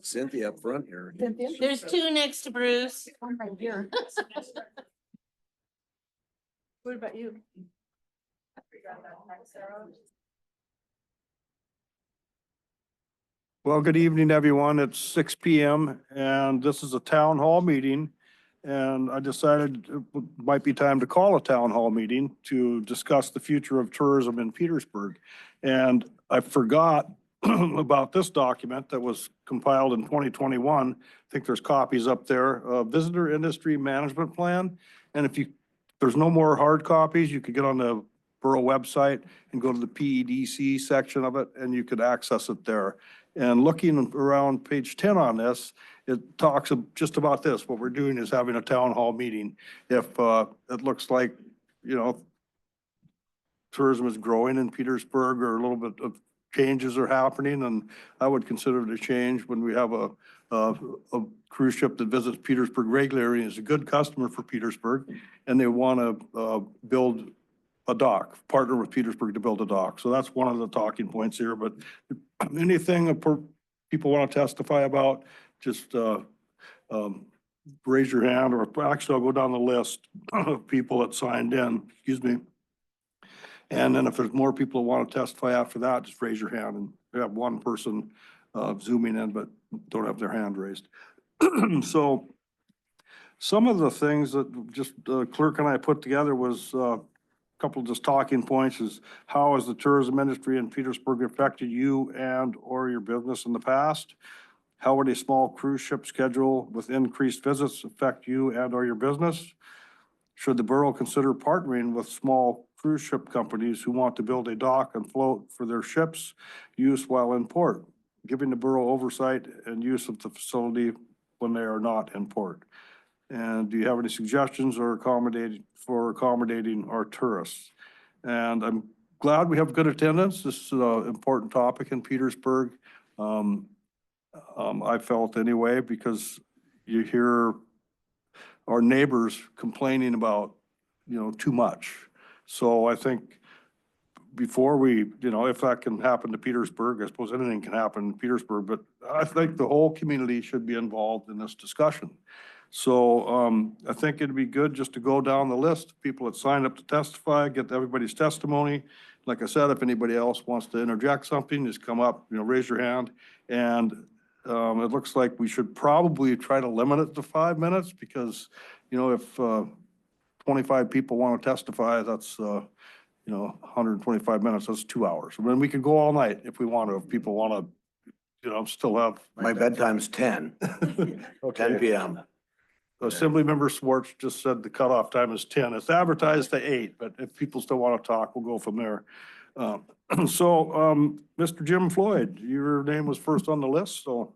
Cynthia up front here. There's two next to Bruce. One right here. What about you? Well, good evening, everyone. It's 6 PM and this is a town hall meeting. And I decided it might be time to call a town hall meeting to discuss the future of tourism in Petersburg. And I forgot about this document that was compiled in 2021. I think there's copies up there, Visitor Industry Management Plan. And if there's no more hard copies, you could get on the borough website and go to the PEDC section of it and you could access it there. And looking around page 10 on this, it talks just about this. What we're doing is having a town hall meeting. If it looks like, tourism is growing in Petersburg or a little bit of changes are happening, and I would consider it a change when we have a cruise ship that visits Petersburg regularly and is a good customer for Petersburg, and they want to build a dock, partner with Petersburg to build a dock. So that's one of the talking points here, but anything people want to testify about, just raise your hand, or actually I'll go down the list of people that signed in, excuse me. And then if there's more people who want to testify after that, just raise your hand, and we have one person zooming in, but don't have their hand raised. So some of the things that just clerk and I put together was couple of just talking points is how has the tourism industry in Petersburg affected you and or your business in the past? How would a small cruise ship schedule with increased visits affect you and or your business? Should the borough consider partnering with small cruise ship companies who want to build a dock and float for their ships use while in port, giving the borough oversight and use of the facility when they are not in port? And do you have any suggestions or accommodating our tourists? And I'm glad we have good attendance. This is an important topic in Petersburg. I felt anyway, because you hear our neighbors complaining about, too much. So I think before we, if that can happen to Petersburg, I suppose anything can happen in Petersburg, but I think the whole community should be involved in this discussion. So I think it'd be good just to go down the list of people that signed up to testify, get everybody's testimony. Like I said, if anybody else wants to interject something, just come up, raise your hand. And it looks like we should probably try to limit it to 5 minutes, because, if 25 people want to testify, that's, 125 minutes, that's 2 hours. And then we could go all night if we want to, if people want to, still have. My bedtime's 10, Okay. 10 PM. Assemblymember Swartz just said the cutoff time is 10. It's advertised to 8, but if people still want to talk, we'll go from there. So, Mr. Jim Floyd, your name was first on the list, so.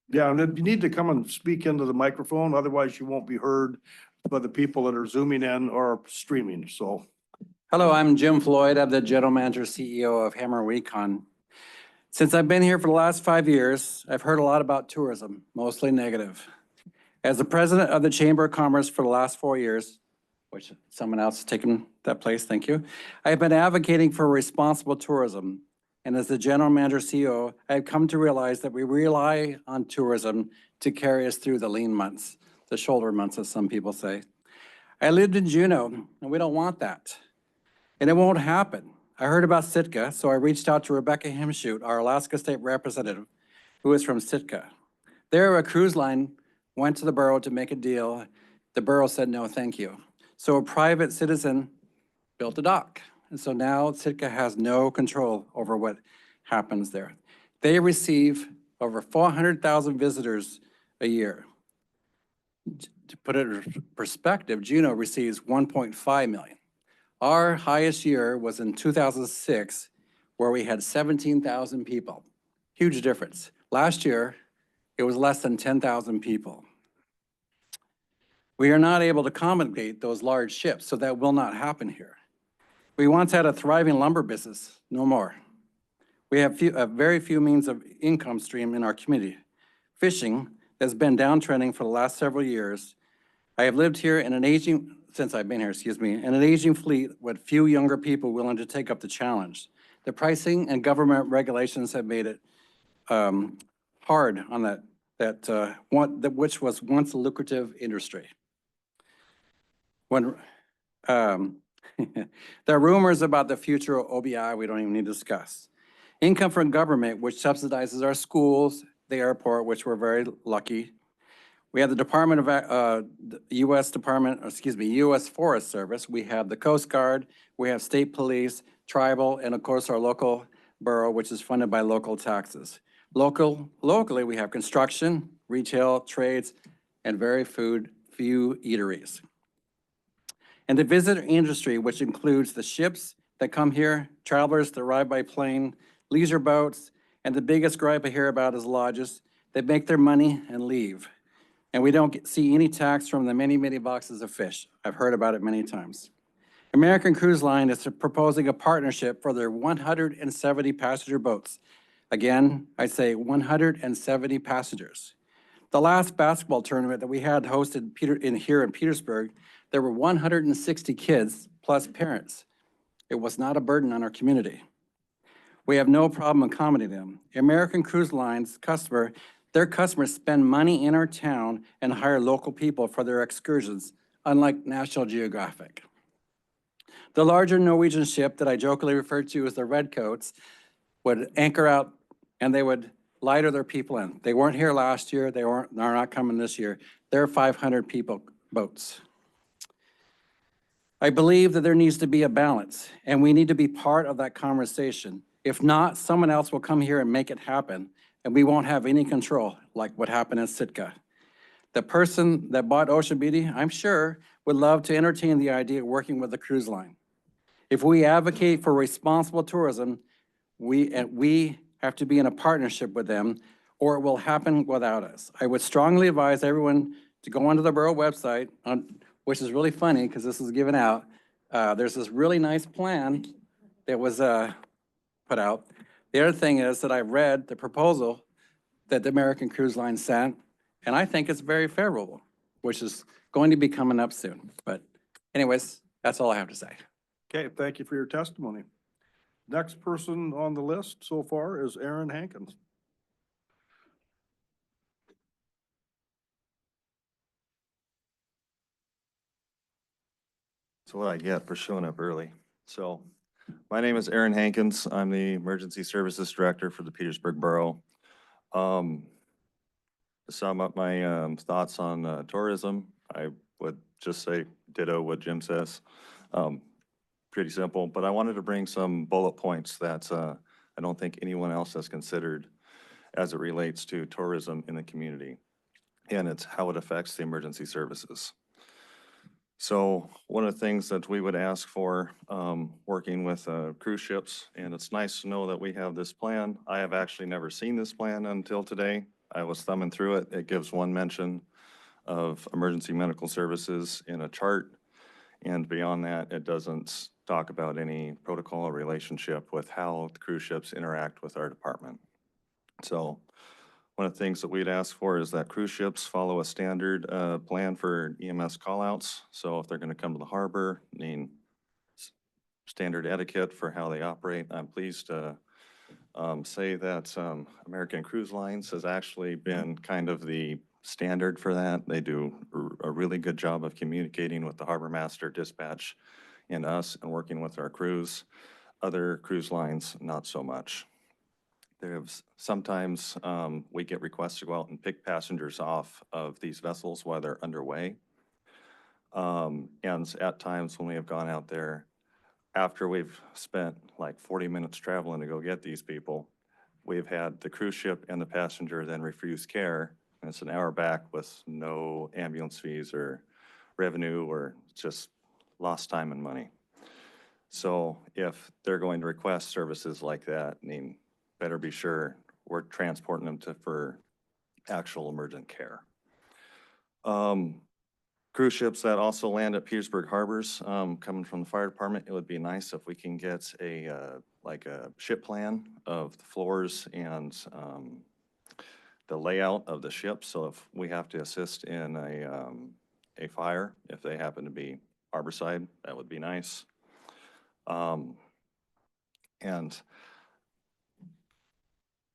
Yeah, and then you need to come and speak into the microphone, otherwise you won't be heard by the people that are zooming in or streaming, so. Hello, I'm Jim Floyd. I'm the General Manager, CEO of Hammer Recon. Since I've been here for the last 5 years, I've heard a lot about tourism, mostly negative. As the president of the Chamber of Commerce for the last 4 years, which someone else has taken that place, thank you, I have been advocating for responsible tourism. And as the General Manager CEO, I have come to realize that we rely on tourism to carry us through the lean months, the shoulder months, as some people say. I lived in Juneau, and we don't want that. And it won't happen. I heard about Sitka, so I reached out to Rebecca Himshoot, our Alaska State Representative, who is from Sitka. There, a cruise line went to the borough to make a deal. The borough said, no, thank you. So a private citizen built a dock. And so now Sitka has no control over what happens there. They receive over 400,000 visitors a year. To put it in perspective, Juneau receives 1.5 million. Our highest year was in 2006, where we had 17,000 people. Huge difference. Last year, it was less than 10,000 people. We are not able to accommodate those large ships, so that will not happen here. We once had a thriving lumber business, no more. We have very few means of income stream in our community. Fishing has been downtrending for the last several years. I have lived here in an aging, since I've been here, in an aging fleet with few younger people willing to take up the challenge. The pricing and government regulations have made it hard on which was once a lucrative industry. When there are rumors about the future of OBI we don't even need to discuss. Income from government, which subsidizes our schools, the airport, which we're very lucky. We have the Department of, U.S. Forest Service. We have the Coast Guard. We have state police, tribal, and of course our local borough, which is funded by local taxes. Locally, we have construction, retail, trades, and very few eateries. And the visitor industry, which includes the ships that come here, travelers that arrive by plane, leisure boats, and the biggest gripe I hear about is lodges. They make their money and leave. And we don't see any tax from the many, many boxes of fish. I've heard about it many times. American Cruise Line is proposing a partnership for their 170 passenger boats. Again, I say 170 passengers. The last basketball tournament that we had hosted here in Petersburg, there were 160 kids plus parents. It was not a burden on our community. We have no problem accommodating them. American Cruise Line's their customers spend money in our town and hire local people for their excursions, unlike National Geographic. The larger Norwegian ship that I jokingly refer to as the Redcoats would anchor out and they would lighter their people in. They weren't here last year. They're not coming this year. They're 500 people boats. I believe that there needs to be a balance and we need to be part of that conversation. If not, someone else will come here and make it happen and we won't have any control like what happened in Sitka. The person that bought Ocean Beauty, I'm sure, would love to entertain the idea of working with the cruise line. If we advocate for responsible tourism, we have to be in a partnership with them or it will happen without us. I would strongly advise everyone to go onto the borough website, which is really funny because this is given out. There's this really nice plan that was put out. The other thing is that I've read the proposal that the American Cruise Line sent, and I think it's very favorable, which is going to be coming up soon. But anyways, that's all I have to say. Okay, thank you for your testimony. Next person on the list so far is Aaron Hankins. That's what I get for showing up early. So my name is Aaron Hankins. I'm the Emergency Services Director for the Petersburg Borough. To sum up my thoughts on tourism, I would just say ditto what Jim says. Pretty simple, but I wanted to bring some bullet points that I don't think anyone else has considered as it relates to tourism in the community, and it's how it affects the emergency services. So one of the things that we would ask for working with cruise ships, and it's nice to know that we have this plan. I have actually never seen this plan until today. I was thumbing through it. It gives one mention of emergency medical services in a chart. And beyond that, it doesn't talk about any protocol or relationship with how the cruise ships interact with our department. So one of the things that we'd ask for is that cruise ships follow a standard plan for EMS callouts. So if they're going to come to the harbor, standard etiquette for how they operate. I'm pleased to say that American Cruise Lines has actually been kind of the standard for that. They do a really good job of communicating with the harbor master, dispatch, and us, and working with our crews. Other cruise lines, not so much. There's sometimes we get requests to go out and pick passengers off of these vessels while they're underway. And at times when we have gone out there, after we've spent like 40 minutes traveling to go get these people, we've had the cruise ship and the passenger then refuse care. And it's an hour back with no ambulance fees or revenue or just lost time and money. So if they're going to request services like that, better be sure we're transporting them for actual emergent care. Cruise ships that also land at Petersburg harbors, coming from the fire department, it would be nice if we can get like a ship plan of the floors and the layout of the ship. So if we have to assist in a fire, if they happen to be harborside, that would be nice. And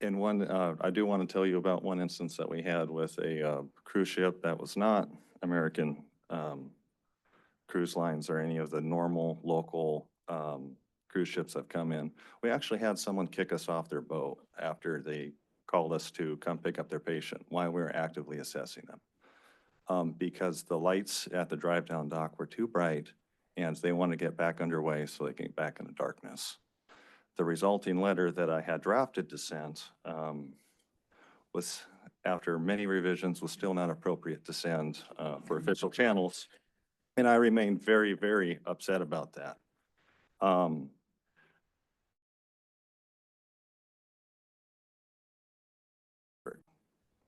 in one, I do want to tell you about one instance that we had with a cruise ship that was not American cruise lines or any of the normal local cruise ships that come in. We actually had someone kick us off their boat after they called us to come pick up their patient while we were actively assessing them. Because the lights at the drive-down dock were too bright and they wanted to get back underway so they can get back in the darkness. The resulting letter that I had drafted to send was, after many revisions, was still not appropriate to send for official channels. And I remain very, very upset about that.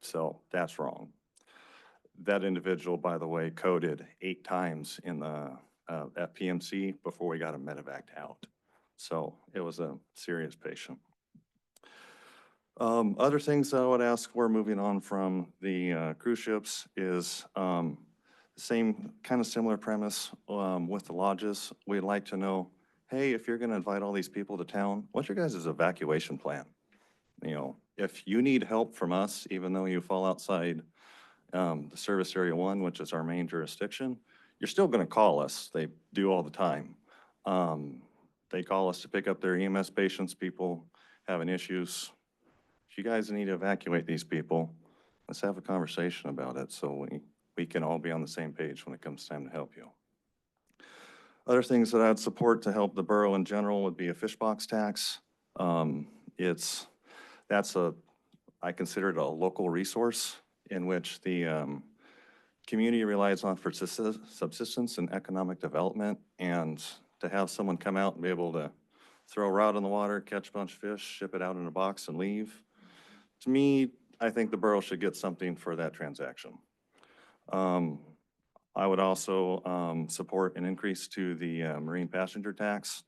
So that's wrong. That individual, by the way, coded 8 times in the at PMC before we got a medevaced out. So it was a serious patient. Other things I would ask for moving on from the cruise ships is same kind of similar premise with the lodges. We'd like to know, hey, if you're going to invite all these people to town, what's your guys' evacuation plan? You know, if you need help from us, even though you fall outside the service area 1, which is our main jurisdiction, you're still going to call us. They do all the time. They call us to pick up their EMS patients, people having issues. If you guys need to evacuate these people, let's have a conversation about it so we can all be on the same page when it comes time to help you. Other things that I'd support to help the borough in general would be a fish box tax. I consider it a local resource in which the community relies on for subsistence and economic development, and to have someone come out and be able to throw a rod in the water, catch a bunch of fish, ship it out in a box and leave. To me, I think the borough should get something for that transaction. I would also support an increase to the marine passenger tax.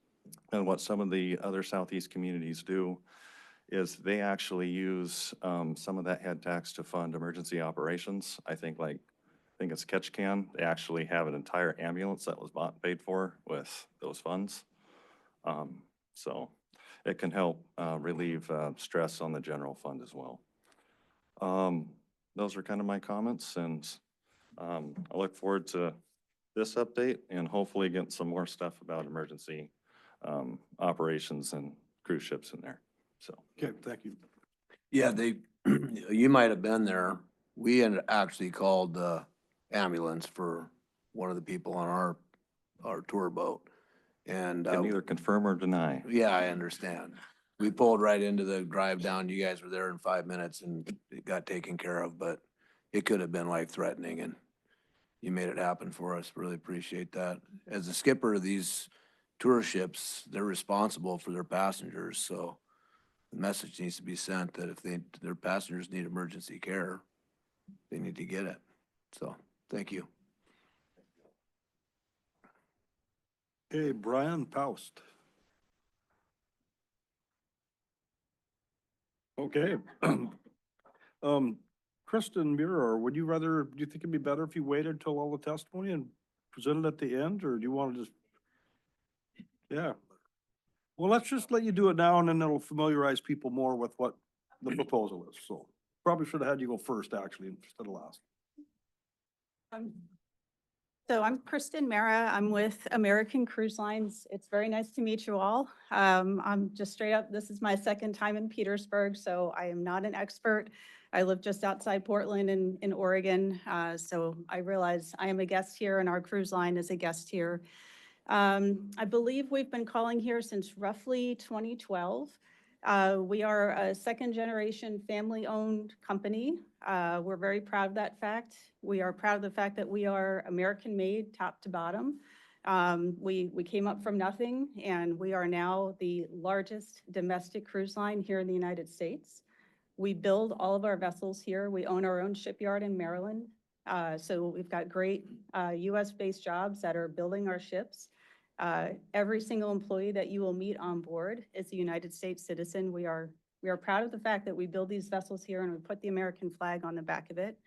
And what some of the other southeast communities do is they actually use some of that head tax to fund emergency operations. I think it's Catch Can. They actually have an entire ambulance that was bought and paid for with those funds. So it can help relieve stress on the general fund as well. Those are kind of my comments, and I look forward to this update and hopefully getting some more stuff about emergency operations and cruise ships in there. So. Okay, thank you. Yeah, you might have been there. We had actually called the ambulance for one of the people on our tour boat. And Can neither confirm or deny. yeah, I understand. We pulled right into the drive down. You guys were there in 5 minutes and it got taken care of, but it could have been life threatening, and you made it happen for us. Really appreciate that. As a skipper of these tour ships, they're responsible for their passengers, so the message needs to be sent that if their passengers need emergency care, they need to get it. So, thank you. Okay, Brian Paust. Okay. Kristen Muir, do you think it'd be better if you waited till all the testimony and presented at the end, or do you want to just? Yeah. Well, let's just let you do it now, and then it'll familiarize people more with what the proposal is. So probably should have had you go first, actually, instead of last. So I'm Kristen Mara. I'm with American Cruise Lines. It's very nice to meet you all. I'm just straight up, this is my second time in Petersburg, so I am not an expert. I live just outside Portland in Oregon, so I realize I am a guest here and our cruise line is a guest here. I believe we've been calling here since roughly 2012. We are a second generation family-owned company. We're very proud of that fact. We are proud of the fact that we are American-made top to bottom. We came up from nothing, and we are now the largest domestic cruise line here in the United States. We build all of our vessels here. We own our own shipyard in Maryland. So we've got great US-based jobs that are building our ships. Every single employee that you will meet on board is a United States citizen. We are proud of the fact that we build these vessels here and we put the American flag on the back of it.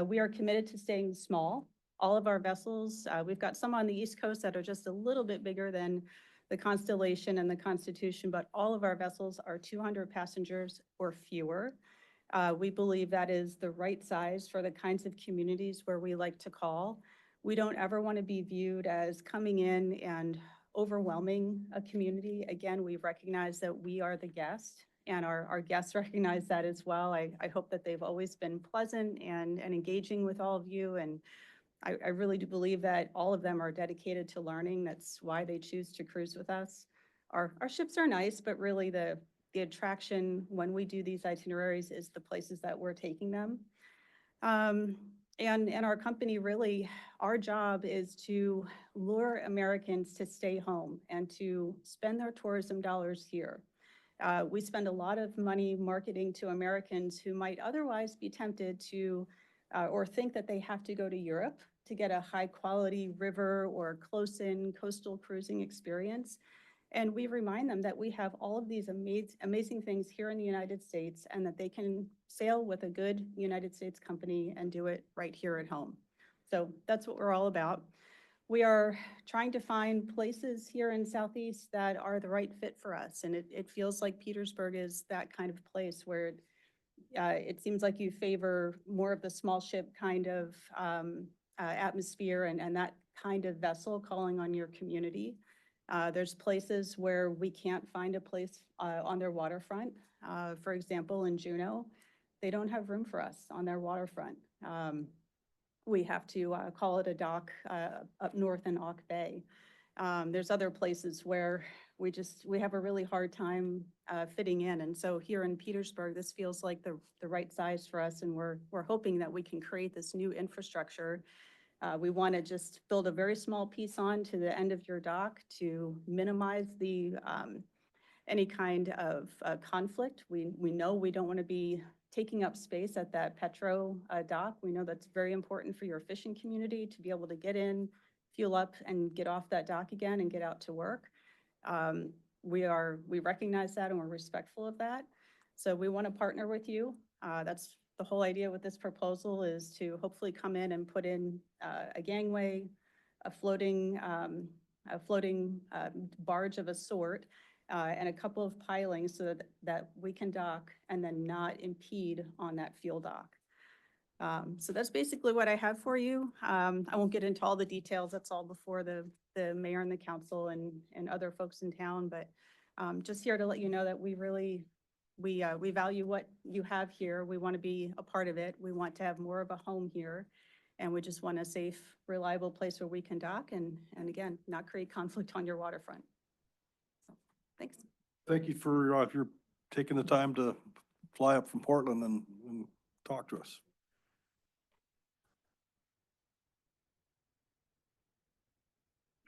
We are committed to staying small. All of our vessels, we've got some on the East Coast that are just a little bit bigger than the Constellation and the Constitution, but all of our vessels are 200 passengers or fewer. We believe that is the right size for the kinds of communities where we like to call. We don't ever want to be viewed as coming in and overwhelming a community. Again, we recognize that we are the guest, and our guests recognize that as well. I hope that they've always been pleasant and engaging with all of you, and I really do believe that all of them are dedicated to learning. That's why they choose to cruise with us. Our ships are nice, but really the attraction when we do these itineraries is the places that we're taking them. And our company really, our job is to lure Americans to stay home and to spend their tourism dollars here. We spend a lot of money marketing to Americans who might otherwise be tempted to or think that they have to go to Europe to get a high quality river or close-in coastal cruising experience. And we remind them that we have all of these amazing things here in the United States and that they can sail with a good United States company and do it right here at home. So that's what we're all about. We are trying to find places here in Southeast that are the right fit for us. And it feels like Petersburg is that kind of place where it seems like you favor more of the small ship kind of atmosphere and that kind of vessel calling on your community. There's places where we can't find a place on their waterfront. For example, in Juneau, they don't have room for us on their waterfront. We have to call it a dock up north in Auk Bay. There's other places where we have a really hard time fitting in. And so here in Petersburg, this feels like the right size for us. And we're hoping that we can create this new infrastructure. We want to just build a very small piece on to the end of your dock to minimize the any kind of conflict. We know we don't want to be taking up space at that Petro dock. We know that's very important for your fishing community to be able to get in, fuel up, and get off that dock again and get out to work. We recognize that and we're respectful of that. So we want to partner with you. That's the whole idea with this proposal, is to hopefully come in and put in a gangway, a floating barge of a sort, and a couple of pilings so that we can dock and then not impede on that fuel dock. So that's basically what I have for you. I won't get into all the details. That's all before the mayor and the council and other folks in town, but just here to let you know that we really, we value what you have here. We want to be a part of it. We want to have more of a home here. And we just want a safe, reliable place where we can dock and again, not create conflict on your waterfront. So, thanks. Thank you for, if you're taking the time to fly up from Portland and talk to us.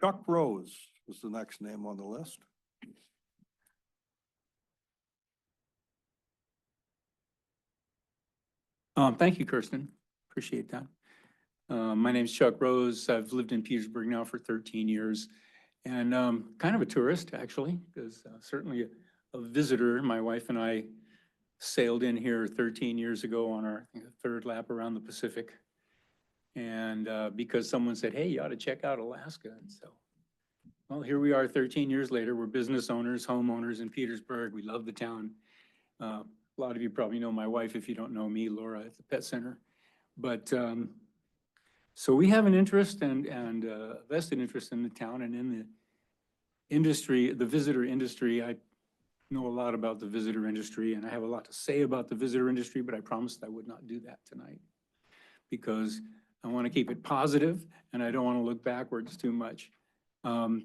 Chuck Rose is the next name on the list. Thank you, Kirsten. Appreciate that. My name's Chuck Rose. I've lived in Petersburg now for 13 years and kind of a tourist, actually, because certainly a visitor. My wife and I sailed in here 13 years ago on our third lap around the Pacific. And because someone said, hey, you ought to check out Alaska. And so, well, here we are 13 years later. We're business owners, homeowners in Petersburg. We love the town. A lot of you probably know my wife if you don't know me, Laura, at the pet center. But so we have an interest and vested interest in the town and in the industry, the visitor industry. I know a lot about the visitor industry and I have a lot to say about the visitor industry, but I promised I would not do that tonight because I want to keep it positive and I don't want to look backwards too much. The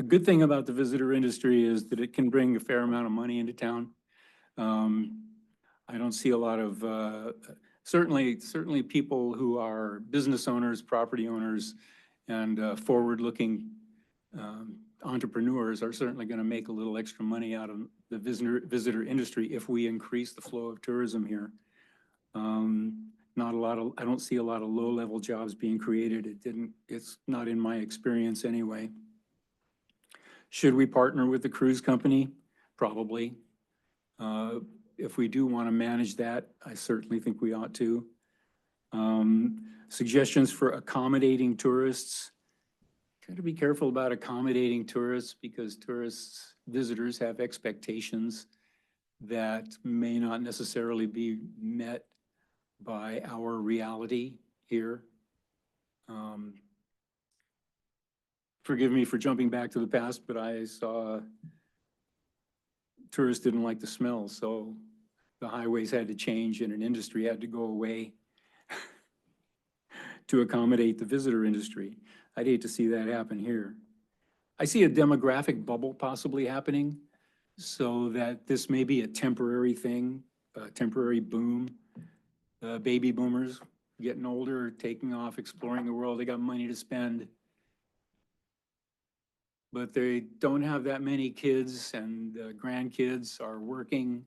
good thing about the visitor industry is that it can bring a fair amount of money into town. I don't see a lot of, certainly people who are business owners, property owners, and forward-looking entrepreneurs are certainly going to make a little extra money out of the visitor industry if we increase the flow of tourism here. I don't see a lot of low-level jobs being created. It's not in my experience anyway. Should we partner with the cruise company? Probably. If we do want to manage that, I certainly think we ought to. Suggestions for accommodating tourists. got to be careful about accommodating tourists because visitors have expectations that may not necessarily be met by our reality here. Forgive me for jumping back to the past, but I saw tourists didn't like the smell, so the highways had to change and an industry had to go away to accommodate the visitor industry. I'd hate to see that happen here. I see a demographic bubble possibly happening so that this may be a temporary thing, a temporary boom. Baby boomers getting older, taking off, exploring the world. They got money to spend. But they don't have that many kids and grandkids are working.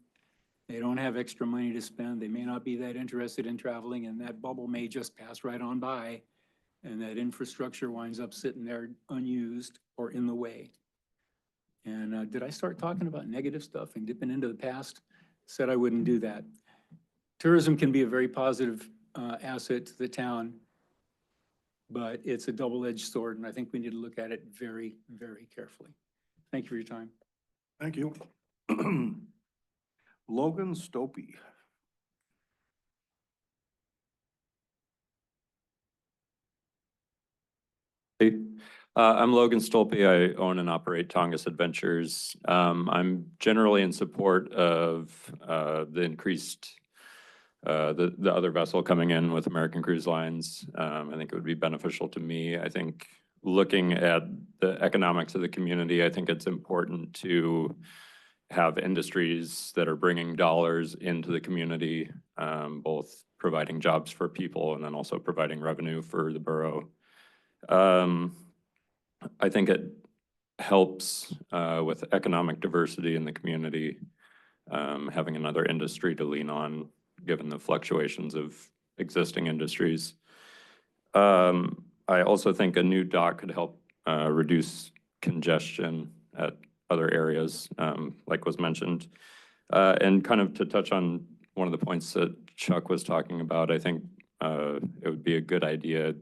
They don't have extra money to spend. They may not be that interested in traveling and that bubble may just pass right on by and that infrastructure winds up sitting there unused or in the way. And did I start talking about negative stuff and dipping into the past? Said I wouldn't do that. Tourism can be a very positive asset to the town, but it's a double-edged sword, and I think we need to look at it very, very carefully. Thank you for your time. Thank you. Logan Stopey. Hey, I'm Logan Stolpe. I own and operate Tongass Adventures. I'm generally in support of the increased, the other vessel coming in with American Cruise Lines. I think it would be beneficial to me. I think looking at the economics of the community, I think it's important to have industries that are bringing dollars into the community, both providing jobs for people and then also providing revenue for the borough. I think it helps with economic diversity in the community, having another industry to lean on, given the fluctuations of existing industries. I also think a new dock could help reduce congestion at other areas, like was mentioned. And kind of to touch on one of the points that Chuck was talking about, I think it would be a good idea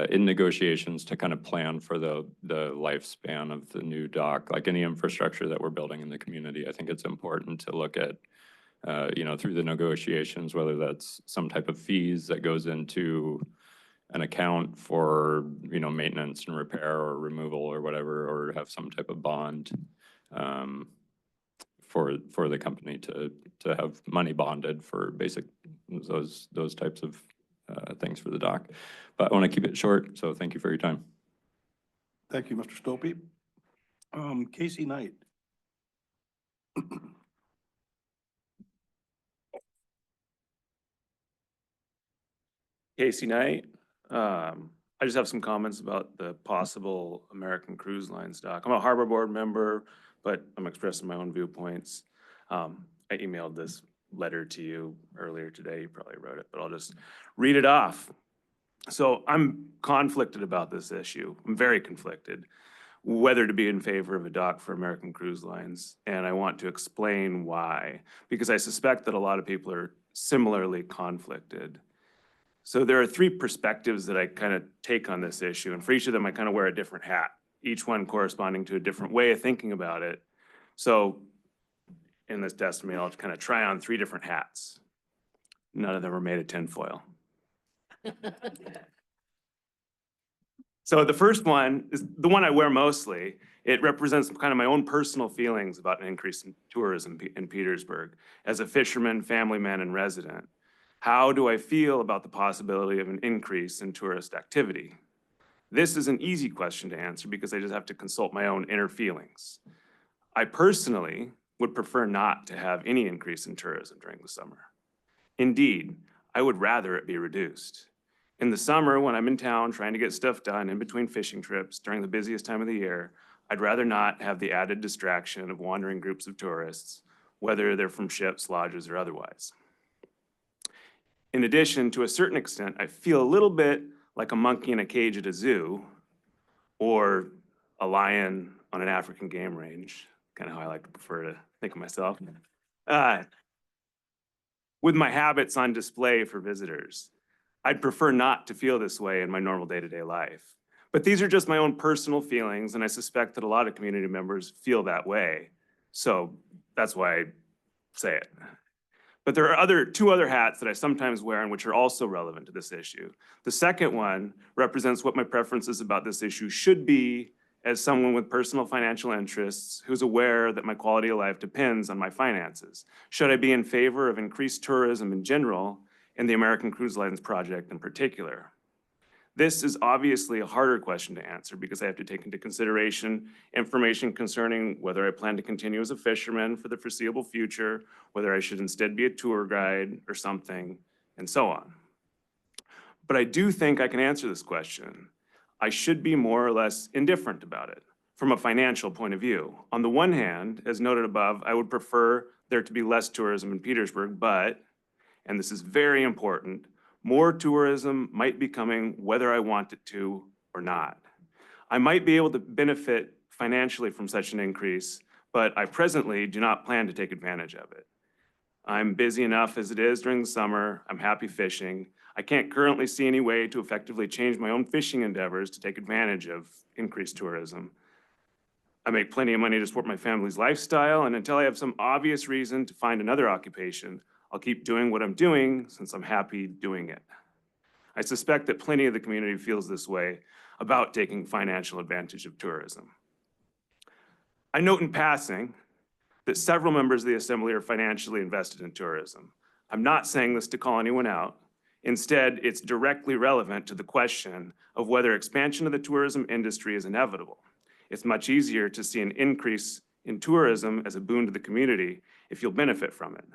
in negotiations to kind of plan for the lifespan of the new dock, like any infrastructure that we're building in the community. I think it's important to look at, through the negotiations, whether that's some type of fees that goes into an account for, maintenance and repair or removal or whatever, or have some type of bond for the company to have money bonded for basic, those types of things for the dock. But I want to keep it short, so thank you for your time. Thank you, Mr. Stopey. Casey Knight. Casey Knight. I just have some comments about the possible American Cruise Lines dock. I'm a harbor board member, but I'm expressing my own viewpoints. I emailed this letter to you earlier today. You probably wrote it, but I'll just read it off. So I'm conflicted about this issue. I'm very conflicted whether to be in favor of a dock for American Cruise Lines. And I want to explain why, because I suspect that a lot of people are similarly conflicted. So there are three perspectives that I kind of take on this issue. And for each of them, I kind of wear a different hat, each one corresponding to a different way of thinking about it. So in this testimony, I'll kind of try on three different hats. None of them are made of tinfoil. So the first one is the one I wear mostly. It represents kind of my own personal feelings about an increase in tourism in Petersburg. As a fisherman, family man, and resident, how do I feel about the possibility of an increase in tourist activity? This is an easy question to answer because I just have to consult my own inner feelings. I personally would prefer not to have any increase in tourism during the summer. Indeed, I would rather it be reduced. In the summer, when I'm in town trying to get stuff done in between fishing trips during the busiest time of the year, I'd rather not have the added distraction of wandering groups of tourists, whether they're from ships, lodges, or otherwise. In addition, to a certain extent, I feel a little bit like a monkey in a cage at a zoo or a lion on an African game range, kind of how I like to prefer to think of myself, with my habits on display for visitors. I'd prefer not to feel this way in my normal day-to-day life. But these are just my own personal feelings, and I suspect that a lot of community members feel that way. So that's why I say it. But there are two other hats that I sometimes wear and which are also relevant to this issue. The second one represents what my preferences about this issue should be as someone with personal financial interests who's aware that my quality of life depends on my finances. Should I be in favor of increased tourism in general and the American Cruise Lines project in particular? This is obviously a harder question to answer because I have to take into consideration information concerning whether I plan to continue as a fisherman for the foreseeable future, whether I should instead be a tour guide or something, and so on. But I do think I can answer this question. I should be more or less indifferent about it from a financial point of view. On the one hand, as noted above, I would prefer there to be less tourism in Petersburg, but, and this is very important, more tourism might be coming whether I want it to or not. I might be able to benefit financially from such an increase, but I presently do not plan to take advantage of it. I'm busy enough as it is during the summer. I'm happy fishing. I can't currently see any way to effectively change my own fishing endeavors to take advantage of increased tourism. I make plenty of money to support my family's lifestyle, and until I have some obvious reason to find another occupation, I'll keep doing what I'm doing since I'm happy doing it. I suspect that plenty of the community feels this way about taking financial advantage of tourism. I note in passing that several members of the Assembly are financially invested in tourism. I'm not saying this to call anyone out. Instead, it's directly relevant to the question of whether expansion of the tourism industry is inevitable. It's much easier to see an increase in tourism as a boon to the community if you'll benefit from it.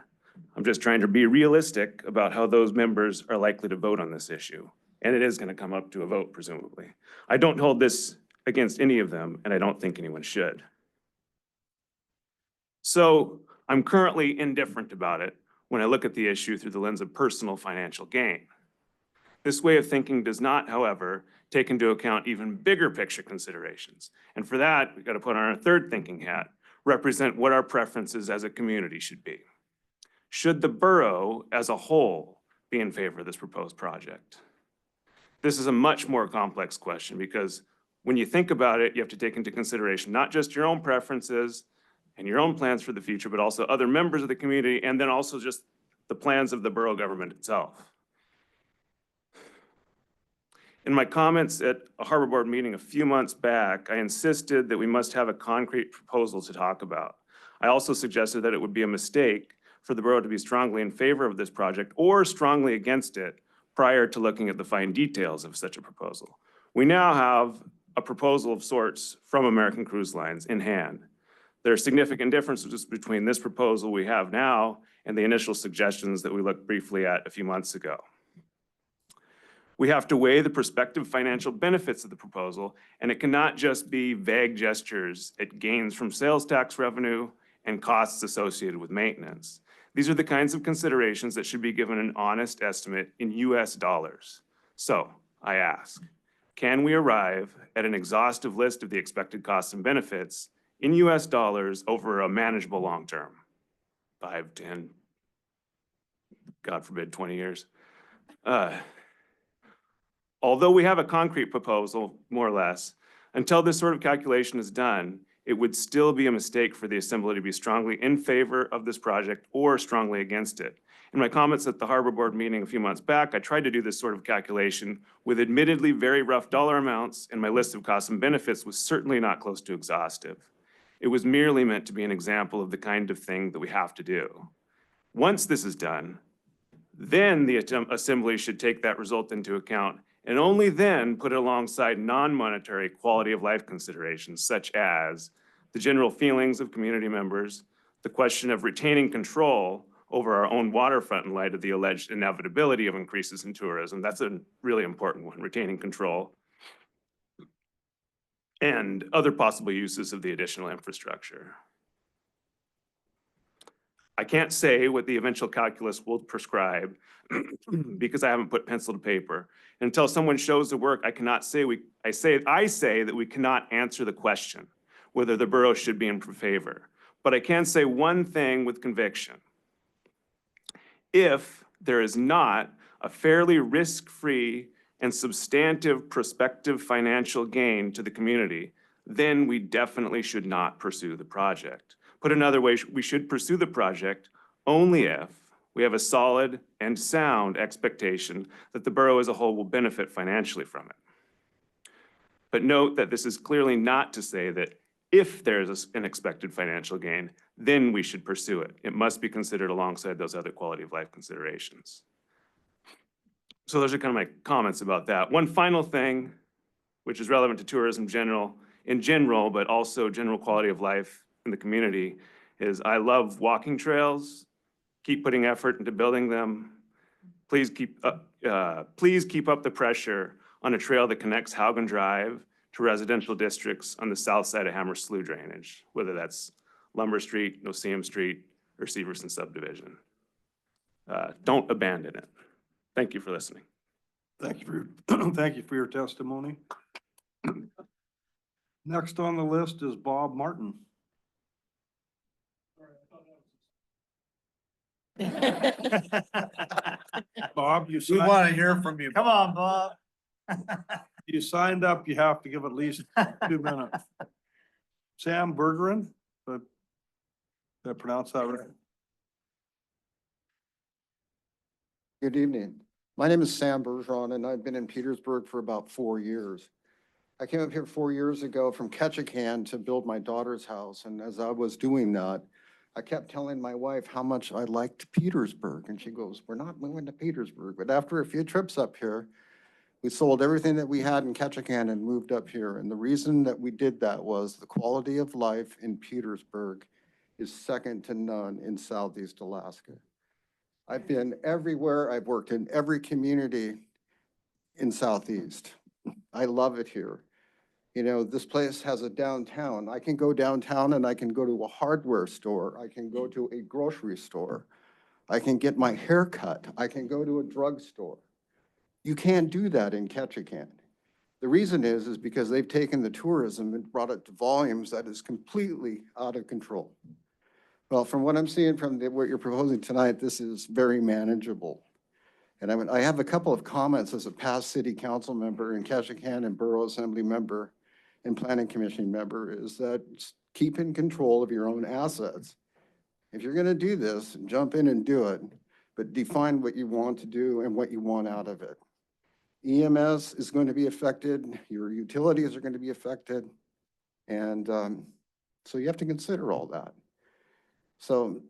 I'm just trying to be realistic about how those members are likely to vote on this issue. And it is going to come up to a vote, presumably. I don't hold this against any of them, and I don't think anyone should. So I'm currently indifferent about it when I look at the issue through the lens of personal financial gain. This way of thinking does not, however, take into account even bigger picture considerations. And for that, we've got to put on our third thinking hat, represent what our preferences as a community should be. Should the borough as a whole be in favor of this proposed project? This is a much more complex question because when you think about it, you have to take into consideration not just your own preferences and your own plans for the future, but also other members of the community and then also just the plans of the borough government itself. In my comments at a Harbor Board meeting a few months back, I insisted that we must have a concrete proposal to talk about. I also suggested that it would be a mistake for the borough to be strongly in favor of this project or strongly against it prior to looking at the fine details of such a proposal. We now have a proposal of sorts from American Cruise Lines in hand. There are significant differences between this proposal we have now and the initial suggestions that we looked briefly at a few months ago. We have to weigh the prospective financial benefits of the proposal, and it cannot just be vague gestures at gains from sales tax revenue and costs associated with maintenance. These are the kinds of considerations that should be given an honest estimate in US dollars. So I ask, can we arrive at an exhaustive list of the expected costs and benefits in US dollars over a manageable long term? 5, 10, God forbid, 20 years. Although we have a concrete proposal, more or less, until this sort of calculation is done, it would still be a mistake for the Assembly to be strongly in favor of this project or strongly against it. In my comments at the Harbor Board meeting a few months back, I tried to do this sort of calculation with admittedly very rough dollar amounts, and my list of costs and benefits was certainly not close to exhaustive. It was merely meant to be an example of the kind of thing that we have to do. Once this is done, then the Assembly should take that result into account and only then put it alongside non-monetary quality of life considerations, such as the general feelings of community members, the question of retaining control over our own waterfront in light of the alleged inevitability of increases in tourism. That's a really important one, retaining control, and other possible uses of the additional infrastructure. I can't say what the eventual calculus will prescribe because I haven't put pencil to paper. Until someone shows the work, I cannot say I say that we cannot answer the question whether the borough should be in favor. But I can say one thing with conviction. If there is not a fairly risk-free and substantive prospective financial gain to the community, then we definitely should not pursue the project. Put another way, we should pursue the project only if we have a solid and sound expectation that the borough as a whole will benefit financially from it. But note that this is clearly not to say that if there's an expected financial gain, then we should pursue it. It must be considered alongside those other quality of life considerations. So those are kind of my comments about that. One final thing, which is relevant to tourism in general, but also general quality of life in the community, is I love walking trails. Keep putting effort into building them. Please keep up the pressure on a trail that connects Haugen Drive to residential districts on the south side of Hammer Slough drainage, whether that's Lumber Street, Noseum Street, or Severson subdivision. Don't abandon it. Thank you for listening. Thank you for your, thank you for your testimony. Next on the list is Bob Martin. Bob, you We signed, want to hear from you. Come on, Bob. you signed up, you have to give at least 2 minutes. Sam Bergeron, did I pronounce that right? Good evening. My name is Sam Bergeron, and I've been in Petersburg for about 4 years. I came up here 4 years ago from Ketchikan to build my daughter's house, and as I was doing that, I kept telling my wife how much I liked Petersburg, and she goes, "We're not moving to Petersburg." But after a few trips up here, we sold everything that we had in Ketchikan and moved up here. And the reason that we did that was the quality of life in Petersburg is second to none in Southeast Alaska. I've been everywhere. I've worked in every community in Southeast. I love it here. You know, this place has a downtown. I can go downtown and I can go to a hardware store. I can go to a grocery store. I can get my hair cut. I can go to a drugstore. You can't do that in Ketchikan. The reason is because they've taken the tourism and brought it to volumes that is completely out of control. Well, from what I'm seeing from what you're proposing tonight, this is very manageable. And I have a couple of comments as a past city council member in Ketchikan and Borough Assembly member and Planning Commission member, is that keep in control of your own assets. If you're going to do this, jump in and do it, but define what you want to do and what you want out of it. EMS is going to be affected, your utilities are going to be affected, and so you have to consider all that. So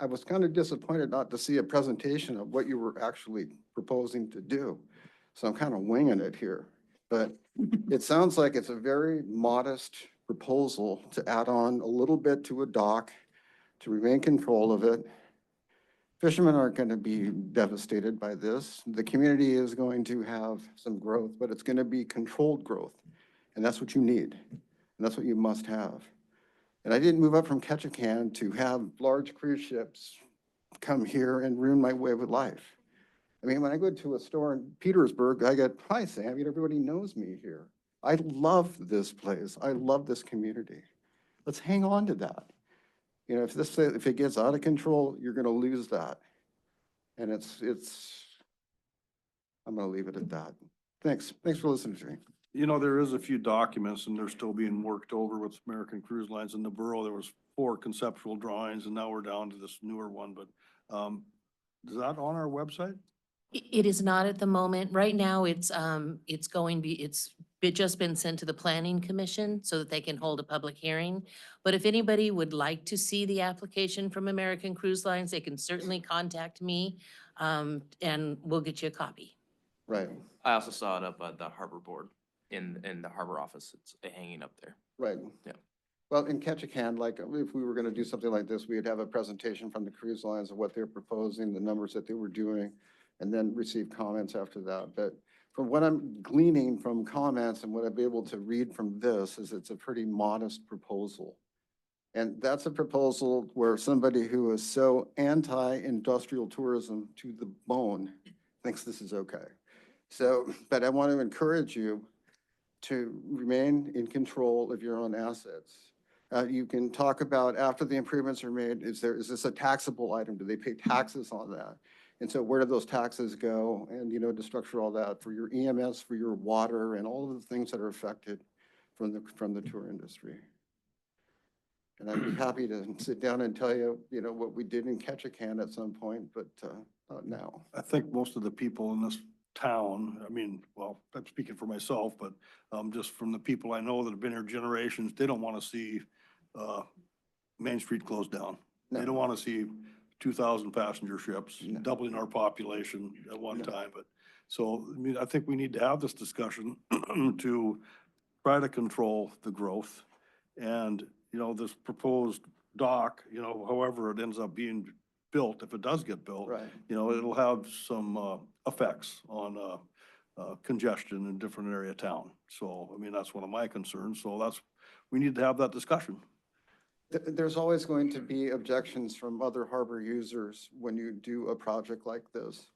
I was kind of disappointed not to see a presentation of what you were actually proposing to do. So I'm kind of winging it here, but it sounds like it's a very modest proposal to add on a little bit to a dock to remain control of it. Fishermen aren't going to be devastated by this. The community is going to have some growth, but it's going to be controlled growth. And that's what you need. And that's what you must have. And I didn't move up from Ketchikan to have large cruise ships come here and ruin my way of life. I mean, when I go to a store in Petersburg, I get, "Hi, Sam," everybody knows me here. I love this place. I love this community. Let's hang on to that. You know, if it gets out of control, you're going to lose that. And I'm going to leave it at that. Thanks for listening to me. You know, there is a few documents and they're still being worked over with American Cruise Lines. In the borough, there was 4 conceptual drawings and now we're down to this newer one, but is that on our website? It is not at the moment. Right now, it's just been sent to the Planning Commission so that they can hold a public hearing. But if anybody would like to see the application from American Cruise Lines, they can certainly contact me, and we'll get you a copy. Right, I also saw it up at the harbor board in the harbor office. It's hanging up there. right. Yeah. Well, in Ketchikan, like if we were going to do something like this, we'd have a presentation from the cruise lines of what they're proposing, the numbers that they were doing, and then receive comments after that. But from what I'm gleaning from comments and what I've been able to read from this is it's a pretty modest proposal. And that's a proposal where somebody who is so anti-industrial tourism to the bone thinks this is okay. So, but I want to encourage you to remain in control of your own assets. You can talk about after the improvements are made, is this a taxable item? Do they pay taxes on that? And so where do those taxes go? And, you know, to structure all that for your EMS, for your water, and all of the things that are affected from the tour industry. And I'd be happy to sit down and tell you, you know, what we did in Ketchikan at some point, but not now. I think most of the people in this town, I mean, well, I'm speaking for myself, but just from the people I know that have been here generations, they don't want to see Main Street closed down. They No. don't want to see 2,000 passenger ships, No. doubling our population at one No. time. But so, I mean, I think we need to have this discussion to try to control the growth. And, you know, this proposed dock, you know, however it ends up being built, if it does get built, Right. you know, it'll have some effects on congestion in different area of town. So, I mean, that's one of my concerns. So we need to have that discussion. There's always going to be objections from other harbor users when you do a project like this.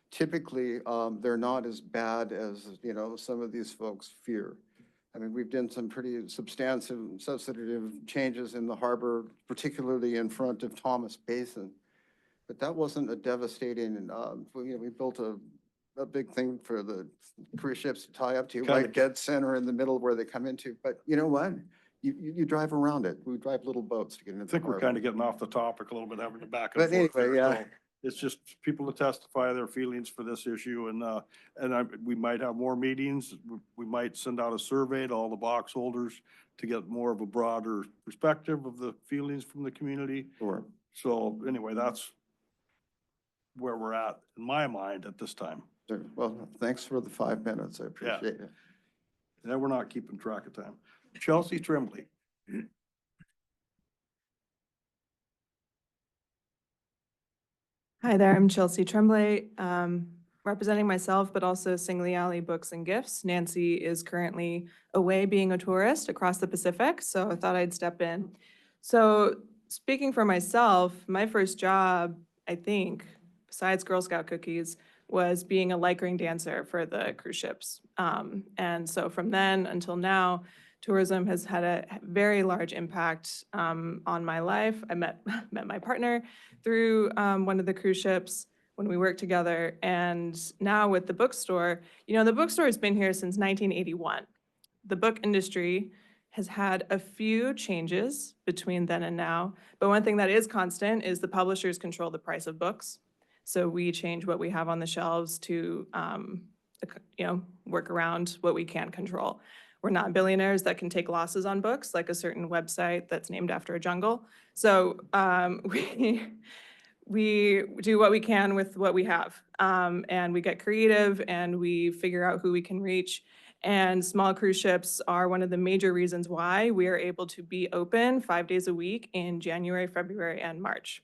Typically, they're not as bad as, you know, some of these folks fear. I mean, we've done some pretty substantive changes in the harbor, particularly in front of Thomas Basin. But that wasn't a devastating, you know, we built a big thing for the cruise ships to tie up to, right dead center in the middle where they come into. But you know what? You drive around it. We drive little boats to get into I the think we're harbor. kind of getting off the topic a little bit, having to back and But forth. anyway, there. yeah. So it's just people to testify their feelings for this issue, and we might have more meetings. We might send out a survey to all the box holders to get more of a broader perspective of the feelings from the community. Sure. So anyway, that's where we're at in my mind at this time. Sure. Well, thanks for the 5 minutes. I appreciate it. And we're not keeping track of time. Chelsea Tremblay. Hi there, I'm Chelsea Tremblay, representing myself, but also Singley Alley Books and Gifts. Nancy is currently away being a tourist across the Pacific, so I thought I'd step in. So speaking for myself, my first job, I think, besides Girl Scout cookies, was being a light ring dancer for the cruise ships. And so from then until now, tourism has had a very large impact on my life. I met my partner through one of the cruise ships when we worked together. And now with the bookstore, you know, the bookstore has been here since 1981. The book industry has had a few changes between then and now, but one thing that is constant is the publishers control the price of books. So we change what we have on the shelves to, you know, work around what we can't control. We're not billionaires that can take losses on books, like a certain website that's named after a jungle. So we do what we can with what we have. And we get creative and we figure out who we can reach. And small cruise ships are one of the major reasons why we are able to be open 5 days a week in January, February, and March.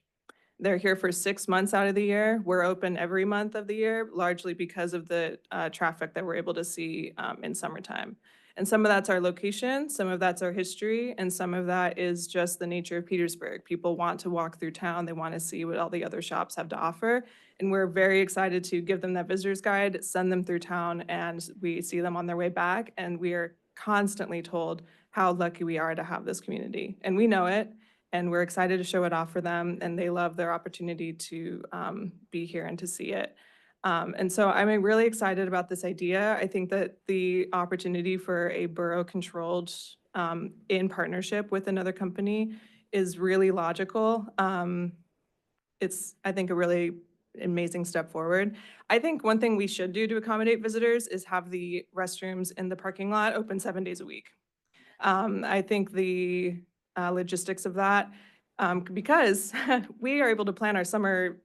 They're here for 6 months out of the year. We're open every month of the year, largely because of the traffic that we're able to see in summertime. And some of that's our location, some of that's our history, and some of that is just the nature of Petersburg. People want to walk through town. They want to see what all the other shops have to offer. And we're very excited to give them that visitor's guide, send them through town, and we see them on their way back. And we are constantly told how lucky we are to have this community. And we know it. And we're excited to show it off for them, and they love their opportunity to be here and to see it. And so I'm really excited about this idea. I think that the opportunity for a borough-controlled in partnership with another company is really logical. It's, I think, a really amazing step forward. I think one thing we should do to accommodate visitors is have the restrooms in the parking lot open 7 days a week. I think the logistics of that, because we are able to plan our summer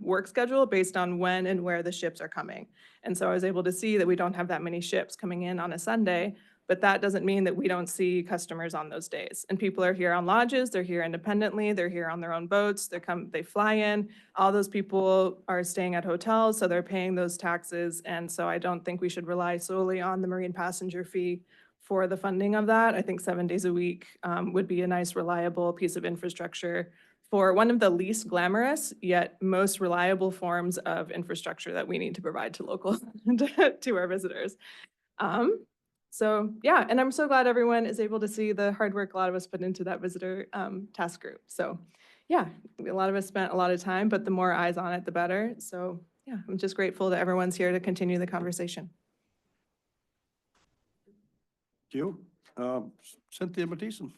work schedule based on when and where the ships are coming. And so I was able to see that we don't have that many ships coming in on a Sunday, but that doesn't mean that we don't see customers on those days. And people are here on lodges, they're here independently, they're here on their own boats, they fly in. All those people are staying at hotels, so they're paying those taxes. And so I don't think we should rely solely on the marine passenger fee for the funding of that. I think 7 days a week would be a nice, reliable piece of infrastructure for one of the least glamorous yet most reliable forms of infrastructure that we need to provide to local, to our visitors. So yeah, and I'm so glad everyone is able to see the hard work a lot of us put into that visitor task group. So yeah, a lot of us spent a lot of time, but the more eyes on it, the better. So yeah, I'm just grateful that everyone's here to continue the conversation. Thank you. Cynthia Matheson.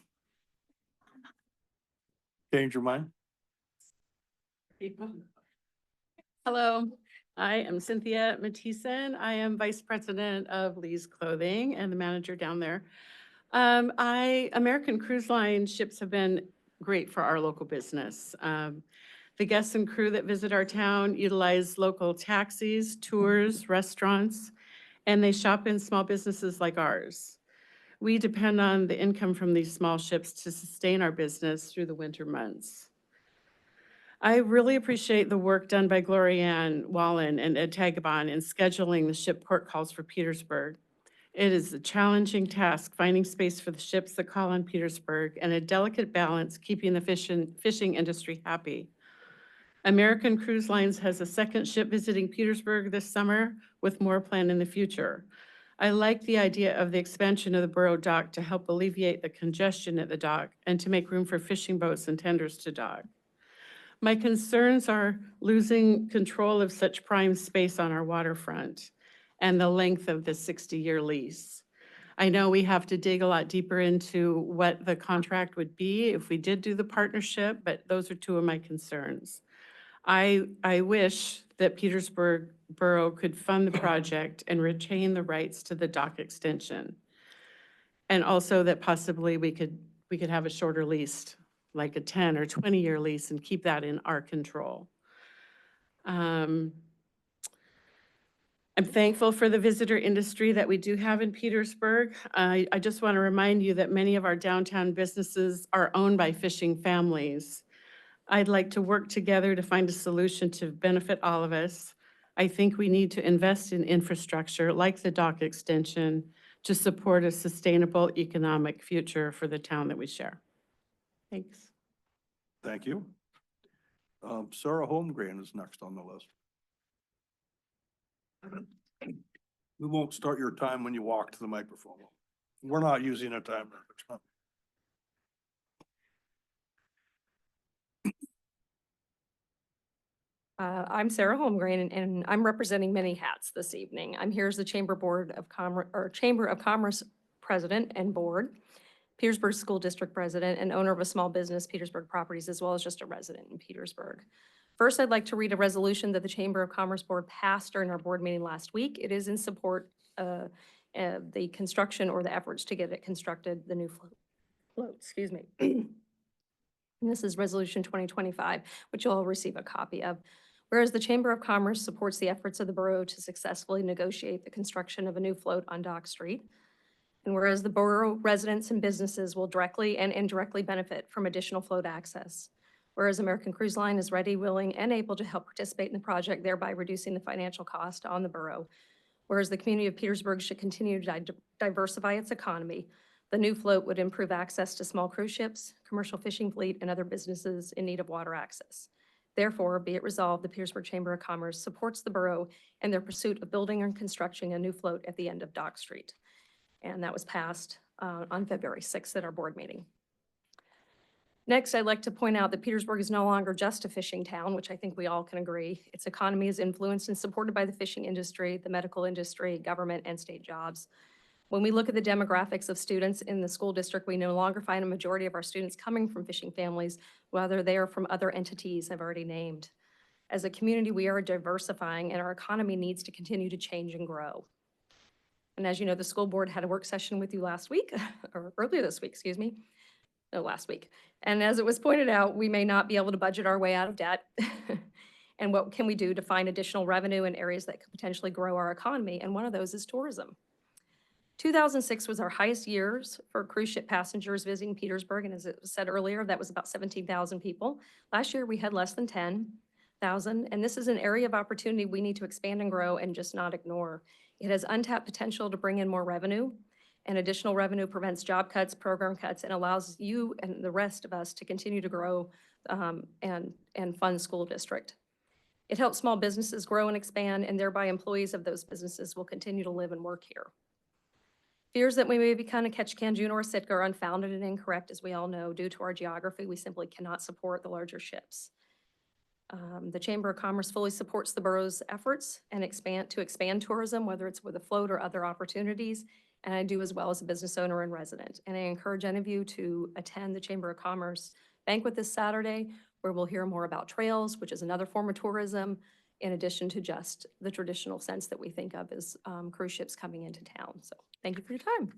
Change your mind? Hello, I am Cynthia Matheson. I am Vice President of Lee's Clothing and the manager down there. American Cruise Line ships have been great for our local business. The guests and crew that visit our town utilize local taxis, tours, restaurants, and they shop in small businesses like ours. We depend on the income from these small ships to sustain our business through the winter months. I really appreciate the work done by Gloria Ann Wallen and Ed Tagabon in scheduling the ship port calls for Petersburg. It is a challenging task finding space for the ships that call on Petersburg and a delicate balance keeping the fishing industry happy. American Cruise Lines has a second ship visiting Petersburg this summer with more planned in the future. I like the idea of the expansion of the borough dock to help alleviate the congestion at the dock and to make room for fishing boats and tenders to dock. My concerns are losing control of such prime space on our waterfront and the length of the 60-year lease. I know we have to dig a lot deeper into what the contract would be if we did do the partnership, but those are two of my concerns. I wish that Petersburg Borough could fund the project and retain the rights to the dock extension. And also that possibly we could have a shorter lease, like a 10 or 20-year lease, and keep that in our control. I'm thankful for the visitor industry that we do have in Petersburg. I just want to remind you that many of our downtown businesses are owned by fishing families. I'd like to work together to find a solution to benefit all of us. I think we need to invest in infrastructure like the dock extension to support a sustainable economic future for the town that we share. Thanks. Thank you. Sarah Holmgren is next on the list. We won't start your time when you walk to the microphone. We're not using a timer. I'm Sarah Holmgren, and I'm representing many hats this evening. I'm here as the Chamber of Commerce President and Board, Petersburg School District President, and owner of a small business, Petersburg Properties, as well as just a resident in Petersburg. First, I'd like to read a resolution that the Chamber of Commerce Board passed during our board meeting last week. It is in support of the construction or the efforts to get it constructed, the new float, excuse me. And this is Resolution 2025, which you'll all receive a copy of. Whereas the Chamber of Commerce supports the efforts of the borough to successfully negotiate the construction of a new float on Dock Street. And whereas the borough residents and businesses will directly and indirectly benefit from additional float access. Whereas American Cruise Line is ready, willing, and able to help participate in the project, thereby reducing the financial cost on the borough. Whereas the community of Petersburg should continue to diversify its economy, the new float would improve access to small cruise ships, commercial fishing fleet, and other businesses in need of water access. Therefore, be it resolved, the Petersburg Chamber of Commerce supports the borough in their pursuit of building and constructing a new float at the end of Dock Street. And that was passed on February 6th at our board meeting. Next, I'd like to point out that Petersburg is no longer just a fishing town, which I think we all can agree. Its economy is influenced and supported by the fishing industry, the medical industry, government, and state jobs. When we look at the demographics of students in the school district, we no longer find a majority of our students coming from fishing families, whether they are from other entities I've already named. As a community, we are diversifying and our economy needs to continue to change and grow. And as you know, the school board had a work session with you last week, or earlier this week, excuse me. No, last week. And as it was pointed out, we may not be able to budget our way out of debt. And what can we do to find additional revenue in areas that could potentially grow our economy? And one of those is tourism. 2006 was our highest years for cruise ship passengers visiting Petersburg. And as it was said earlier, that was about 17,000 people. Last year, we had less than 10,000. And this is an area of opportunity we need to expand and grow and just not ignore. It has untapped potential to bring in more revenue. And additional revenue prevents job cuts, program cuts, and allows you and the rest of us to continue to grow and fund school district. It helps small businesses grow and expand, and thereby employees of those businesses will continue to live and work here. Fears that we may become a Ketchikan, Juneau, or Sitka are unfounded and incorrect, as we all know. Due to our geography, we simply cannot support the larger ships. The Chamber of Commerce fully supports the borough's efforts and to expand tourism, whether it's with a float or other opportunities. And I do as well as a business owner and resident. And I encourage any of you to attend the Chamber of Commerce banquet this Saturday, where we'll hear more about trails, which is another form of tourism, in addition to just the traditional sense that we think of as cruise ships coming into town. So thank you for your time.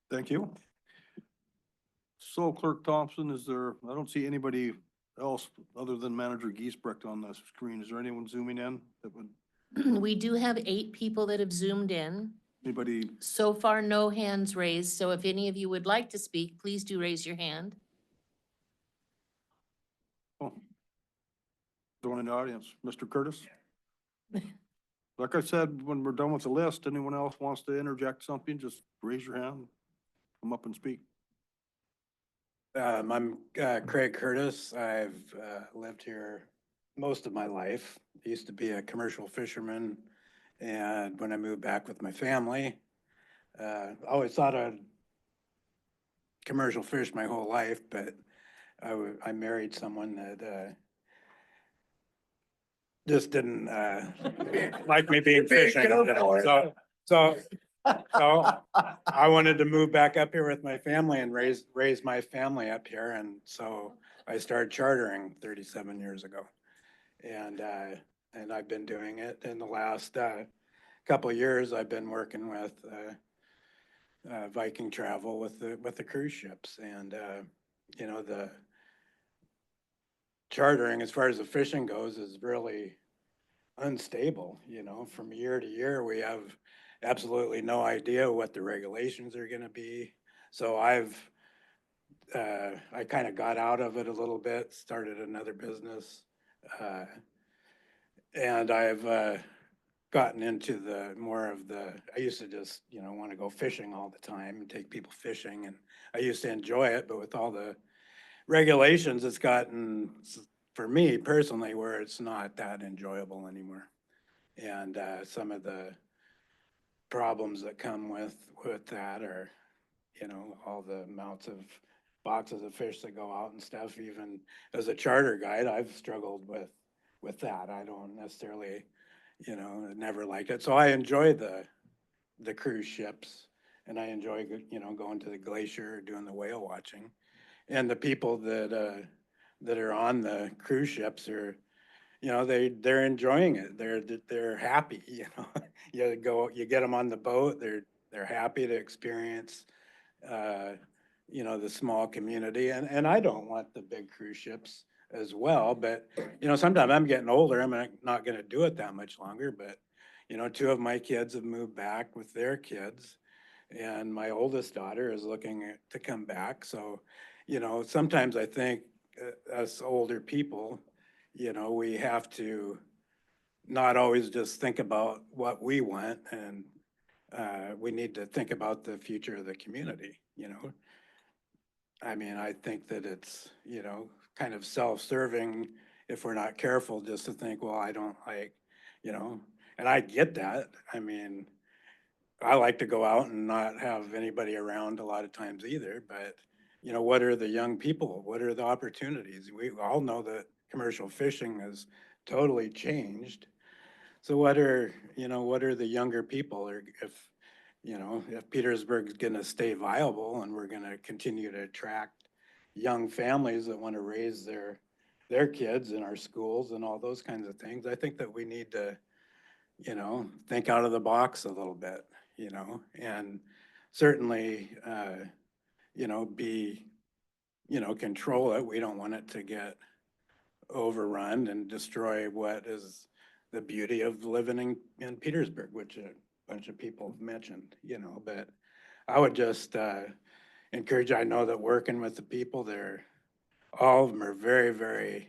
Thank you. So Clerk Thompson, I don't see anybody else other than Manager Giesbrecht on the screen. Is there anyone zooming in that would, We do have 8 people that have zoomed in. anybody? So far, no hands raised, so if any of you would like to speak, please do raise your hand. Oh. Going in the audience, Mr. Curtis? Like I said, when we're done with the list, anyone else wants to interject something, just raise your hand, come up and speak. I'm Craig Curtis. I've lived here most of my life. I used to be a commercial fisherman, and when I moved back with my family, I always thought I'd commercial fish my whole life, but I married someone that just didn't like me being fishing. So I wanted to move back up here with my family and raise my family up here, and so I started chartering 37 years ago. And I've been doing it in the last couple of years. I've been working with Viking Travel with the cruise ships, and you know, the chartering as far as the fishing goes is really unstable. You know, from year to year, we have absolutely no idea what the regulations are going to be. So I kind of got out of it a little bit, started another business, and I've gotten into I used to just, you know, want to go fishing all the time and take people fishing, and I used to enjoy it, but with all the regulations, it's gotten, for me personally, where it's not that enjoyable anymore. And some of the problems that come with that are, you know, all the amounts of boxes of fish that go out and stuff. Even as a charter guide, I've struggled with that. I don't necessarily, you know, never liked it. So I enjoy the cruise ships, and I enjoy, you know, going to the glacier, doing the whale watching. And the people that are on the cruise ships are, you know, they're enjoying it. They're happy, you know. You get them on the boat, they're happy to experience, you know, the small community. And I don't want the big cruise ships as well, but, you know, sometimes I'm getting older, I'm not gonna do it that much longer, but, you know, 2 of my kids have moved back with their kids, and my oldest daughter is looking to come back. So, you know, sometimes I think us older people, you know, we have to not always just think about what we want, and we need to think about the future of the community, you know. I mean, I think that it's, you know, kind of self-serving if we're not careful, just to think, well, I don't like, you know, and I get that. I mean, I like to go out and not have anybody around a lot of times either, but, you know, what are the young people? What are the opportunities? We all know that commercial fishing has totally changed. So what are the younger people, or if, you know, if Petersburg's gonna stay viable and we're gonna continue to attract young families that want to raise their kids in our schools and all those kinds of things, I think that we need to, you know, think out of the box a little bit, you know, and certainly, you know, control it. We don't want it to get overrun and destroy what is the beauty of living in Petersburg, which a bunch of people have mentioned, you know. But I would just encourage, I know that working with the people there, all of them are very, very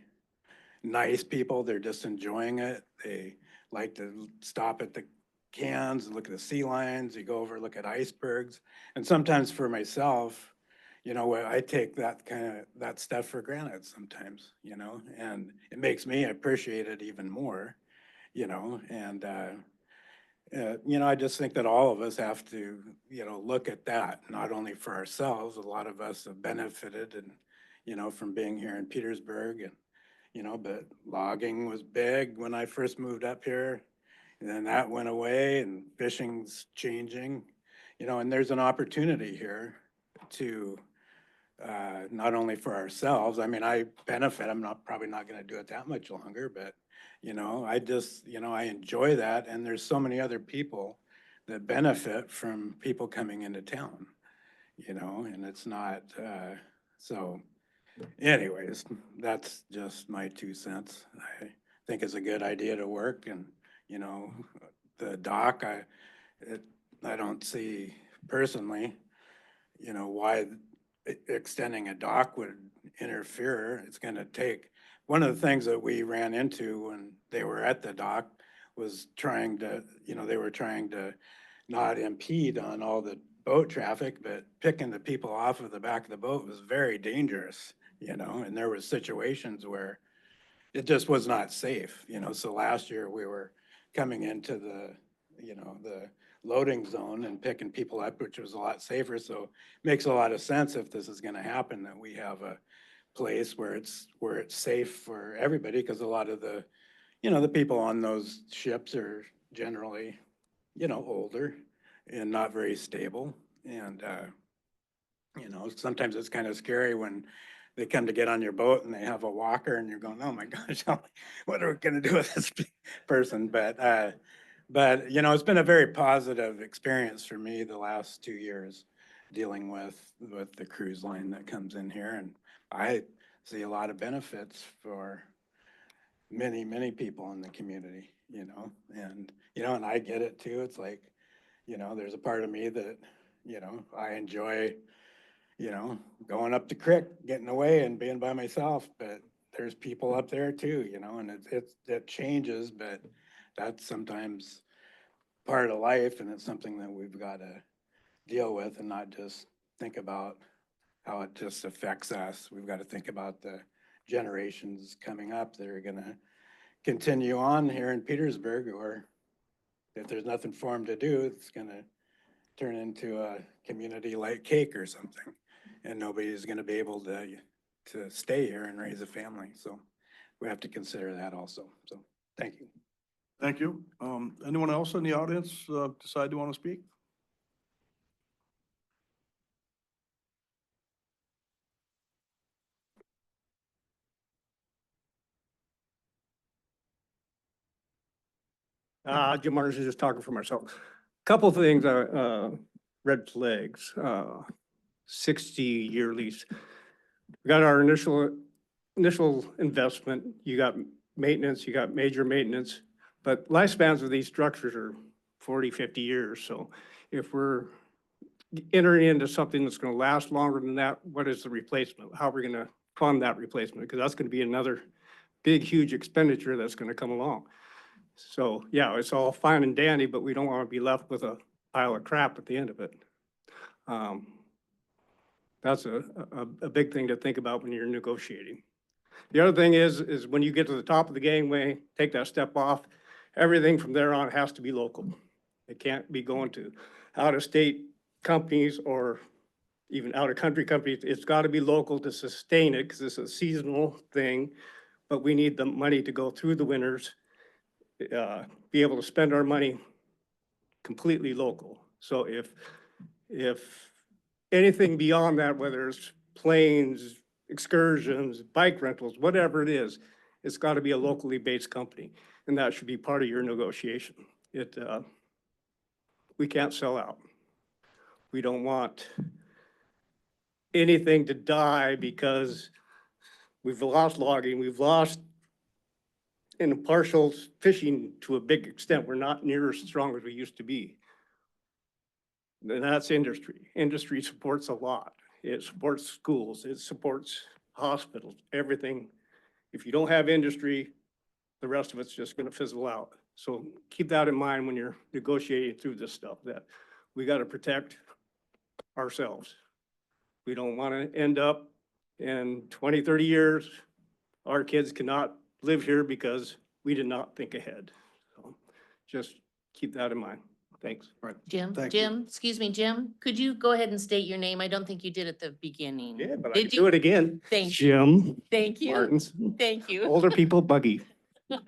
nice people. They're just enjoying it. They like to stop at the cans and look at the sea lions. You go over, look at icebergs. And sometimes for myself, you know, I take that stuff for granted sometimes, you know, and it makes me appreciate it even more, you know, I just think that all of us have to, look at that, not only for ourselves. A lot of us have benefited and, from being here in Petersburg and, but logging was big when I first moved up here. And then that went away and fishing's changing, and there's an opportunity here to, not only for ourselves. I mean, I benefit, probably not gonna do it that much longer, but, I just, I enjoy that. And there's so many other people that benefit from people coming into town, and it's not, so anyways, that's just my 2 cents. I think it's a good idea to work and, the dock, I don't see personally, why extending a dock would interfere. It's gonna take, one of the things that we ran into when they were at the dock was trying to, they were trying to not impede on all the boat traffic, but picking the people off of the back of the boat was very dangerous, and there was situations where it just was not safe, so last year we were coming into the, the loading zone and picking people up, which was a lot safer, so makes a lot of sense if this is gonna happen, that we have a place where it's safe for everybody, because a lot of the, the people on those ships are generally, older and not very stable, and, sometimes it's kind of scary when they come to get on your boat and they have a walker and you're going, oh my gosh, what are we gonna do with this person? But, it's been a very positive experience for me the last 2 years dealing with the cruise line that comes in here. And I see a lot of benefits for many, many people in the community, and, and I get it too. It's like, there's a part of me that, I enjoy, going up the creek, getting away and being by myself, but there's people up there too, and it changes, but that's sometimes part of life, and it's something that we've got to deal with and not just think about how it just affects us. We've got to think about the generations coming up that are gonna continue on here in Petersburg, or if there's nothing for them to do, it's gonna turn into a community like cake or something. And nobody's gonna be able to stay here and raise a family. So we have to consider that also. So, thank you. Thank you. Anyone else in the audience, decide to want to speak? Jim Martin is just talking for myself. Couple of things, red flags, 60-year lease. We got our initial investment, you got maintenance, you got major maintenance, but lifespans of these structures are 40, 50 years. So if we're entering into something that's gonna last longer than that, what is the replacement? How are we gonna fund that replacement? Because that's gonna be another big, huge expenditure that's gonna come along. So, yeah, it's all fine and dandy, but we don't want to be left with a pile of crap at the end of it. That's a big thing to think about when you're negotiating. The other thing is when you get to the top of the gangway, take that step off, everything from there on has to be local. It can't be going to out-of-state companies or even out-of-country companies. It's got to be local to sustain it because it's a seasonal thing, but we need the money to go through the winters, be able to spend our money completely local. So if anything beyond that, whether it's planes, excursions, bike rentals, whatever it is, it's got to be a locally based company, and that should be part of your negotiation. We can't sell out. We don't want anything to die because we've lost logging, we've lost in partial fishing to a big extent. We're not near as strong as we used to be. And that's industry. Industry supports a lot. It supports schools, it supports hospitals, everything. If you don't have industry, the rest of it's just gonna fizzle out. So keep that in mind when you're negotiating through this stuff, that we gotta protect ourselves. We don't wanna end up in 20, 30 years, our kids cannot live here because we did not think ahead. So just keep that in mind. Thanks. Right. Jim, Thank you. Jim, excuse me, Jim, could you go ahead and state your name? I don't think you did at the beginning. Yeah, but I Did can you? do it again. Thank you. Jim Thank you. Martins, Thank you. older people buggy. Yeah.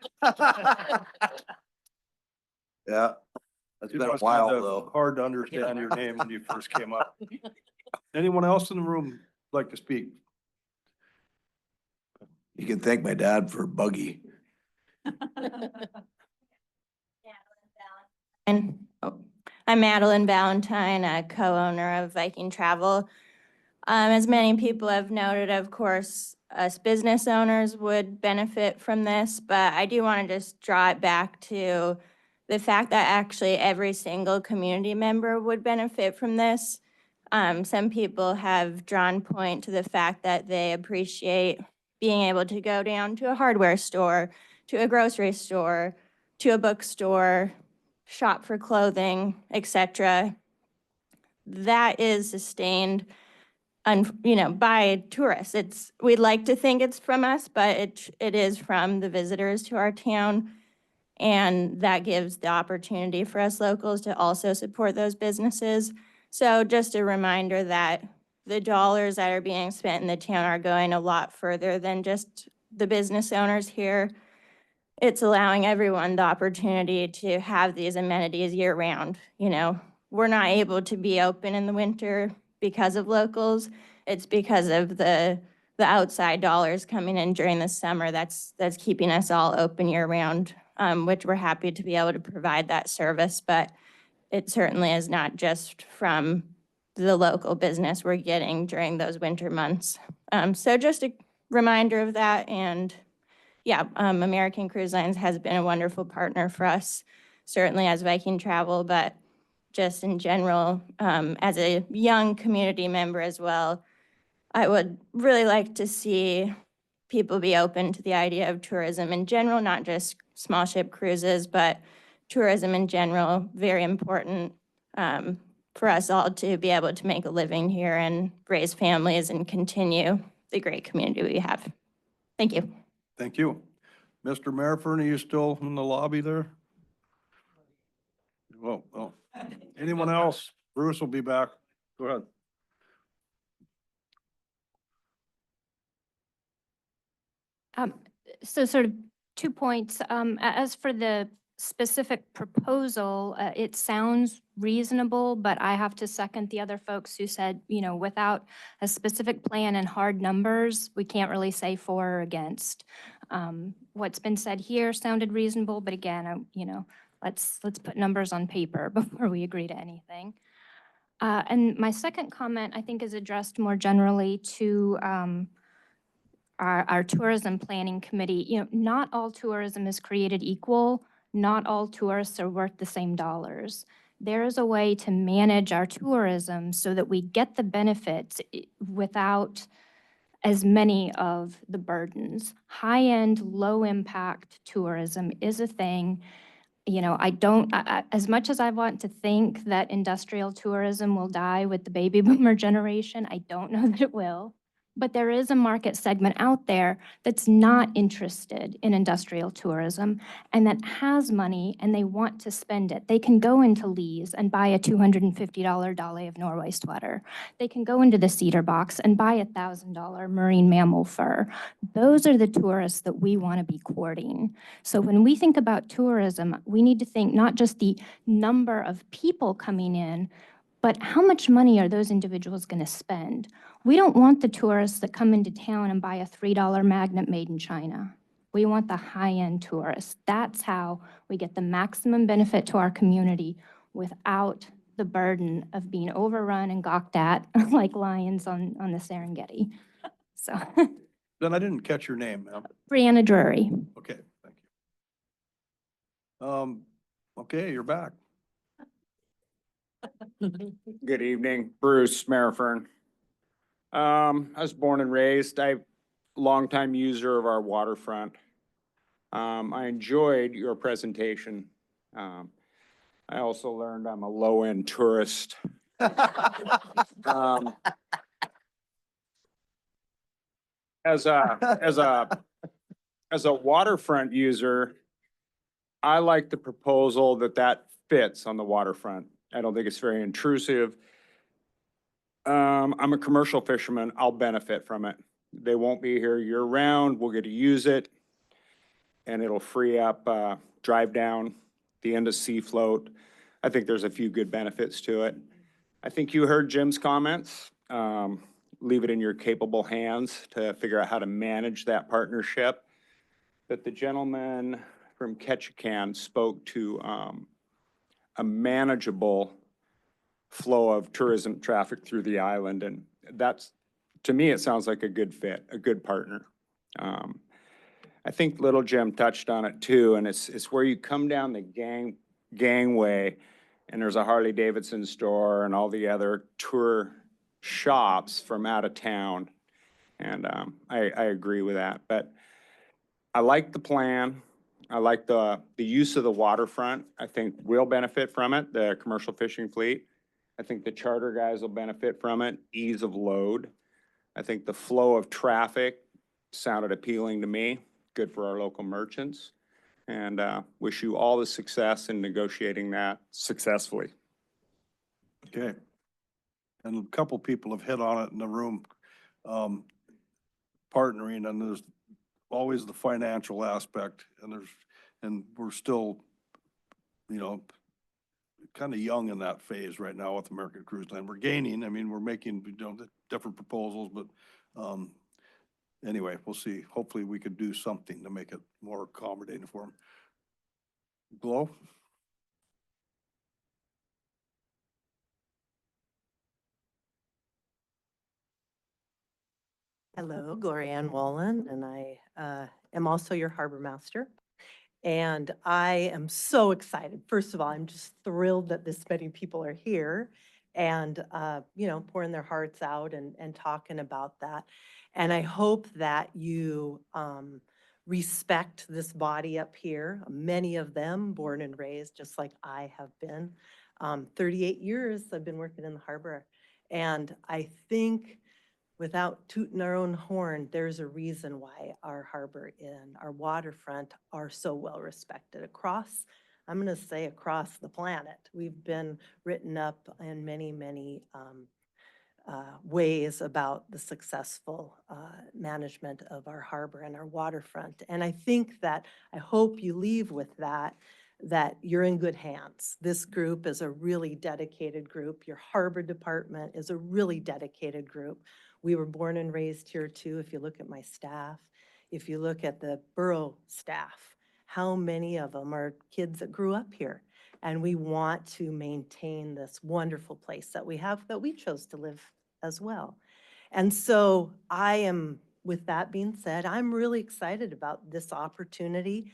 It's It been a was while kinda though. hard to understand your name when you first came up. Anyone else in the room like to speak? You can thank my dad for buggy. And I'm Madeline Valentine, a co-owner of Viking Travel. As many people have noted, of course, us business owners would benefit from this, but I do want to just draw it back to the fact that actually every single community member would benefit from this. Some people have drawn point to the fact that they appreciate being able to go down to a hardware store, to a grocery store, to a bookstore, shop for clothing, etc. That is sustained, by tourists. We'd like to think it's from us, but it is from the visitors to our town. And that gives the opportunity for us locals to also support those businesses. So just a reminder that the dollars that are being spent in the town are going a lot further than just the business owners here. It's allowing everyone the opportunity to have these amenities year round. We're not able to be open in the winter because of locals. It's because of the outside dollars coming in during the summer that's keeping us all open year round, which we're happy to be able to provide that service. But it certainly is not just from the local business we're getting during those winter months. So just a reminder of that. And yeah, American Cruise Lines has been a wonderful partner for us, certainly as Viking Travel, but just in general, as a young community member as well, I would really like to see people be open to the idea of tourism in general, not just small ship cruises, but tourism in general, very important for us all to be able to make a living here and raise families and continue the great community we have. Thank you. Thank you. Mr. Merifern, are you still in the lobby there? Well, anyone else? Bruce will be back. Go ahead. So sort of 2 points. As for the specific proposal, it sounds reasonable, but I have to second the other folks who said, without a specific plan and hard numbers, we can't really say for or against. What's been said here sounded reasonable, but again, let's put numbers on paper before we agree to anything. And my second comment, I think, is addressed more generally to our tourism planning committee. Not all tourism is created equal. Not all tourists are worth the same dollars. There is a way to manage our tourism so that we get the benefits without as many of the burdens. High-end, low-impact tourism is a thing. As much as I want to think that industrial tourism will die with the baby boomer generation, I don't know that it will. But there is a market segment out there that's not interested in industrial tourism and that has money and they want to spend it. They can go into Lee's and buy a $250 Dolly of Norway sweater. They can go into the Cedar Box and buy a $1,000 marine mammal fur. Those are the tourists that we want to be courting. So when we think about tourism, we need to think not just the number of people coming in, but how much money are those individuals going to spend? We don't want the tourists that come into town and buy a $3 magnet made in China. We want the high-end tourists. That's how we get the maximum benefit to our community without the burden of being overrun and gawked at like lions on the Serengeti. So, Then I didn't catch your name, ma'am. Brianna Drury. Okay, thank you. Okay, you're back. Good evening, Bruce Merifern. I was born and raised, longtime user of our waterfront. I enjoyed your presentation. I also learned I'm a low-end tourist. As a waterfront user, I like the proposal that fits on the waterfront. I don't think it's very intrusive. I'm a commercial fisherman. I'll benefit from it. They won't be here year round. We'll get to use it. And it'll free up, drive down the end of sea float. I think there's a few good benefits to it. I think you heard Jim's comments. Leave it in your capable hands to figure out how to manage that partnership. But the gentleman from Ketchikan spoke to a manageable flow of tourism traffic through the island. And that's, to me, it sounds like a good fit, a good partner. I think Little Jim touched on it too, and it's where you come down the gangway and there's a Harley Davidson store and all the other tour shops from out of town. And I agree with that. But I like the plan. I like the use of the waterfront. I think we'll benefit from it, the commercial fishing fleet. I think the charter guys will benefit from it, ease of load. I think the flow of traffic sounded appealing to me, good for our local merchants. And wish you all the success in negotiating that successfully. Okay. And a couple people have hit on it in the room, partnering, and there's always the financial aspect, and we're still, you know, kind of young in that phase right now with American Cruise Line. We're gaining, I mean, we're making, you know, different proposals, but anyway, we'll see. Hopefully we could do something to make it more accommodating for them. Glow? Hello, Gloria Ann Wallen, and I am also your harbor master. And I am so excited. First of all, I'm just thrilled that this many people are here and, you know, pouring their hearts out and talking about that. And I hope that you respect this body up here, many of them born and raised, just like I have been. 38 years I've been working in the harbor. And I think, without tooting our own horn, there's a reason why our harbor and our waterfront are so well respected across, I'm going to say across the planet. We've been written up in many, many ways about the successful management of our harbor and our waterfront. And I think that, I hope you leave with that you're in good hands. This group is a really dedicated group. Your harbor department is a really dedicated group. We were born and raised here too. If you look at my staff, if you look at the borough staff, how many of them are kids that grew up here? And we want to maintain this wonderful place that we have, that we chose to live as well. And so I am, with that being said, I'm really excited about this opportunity.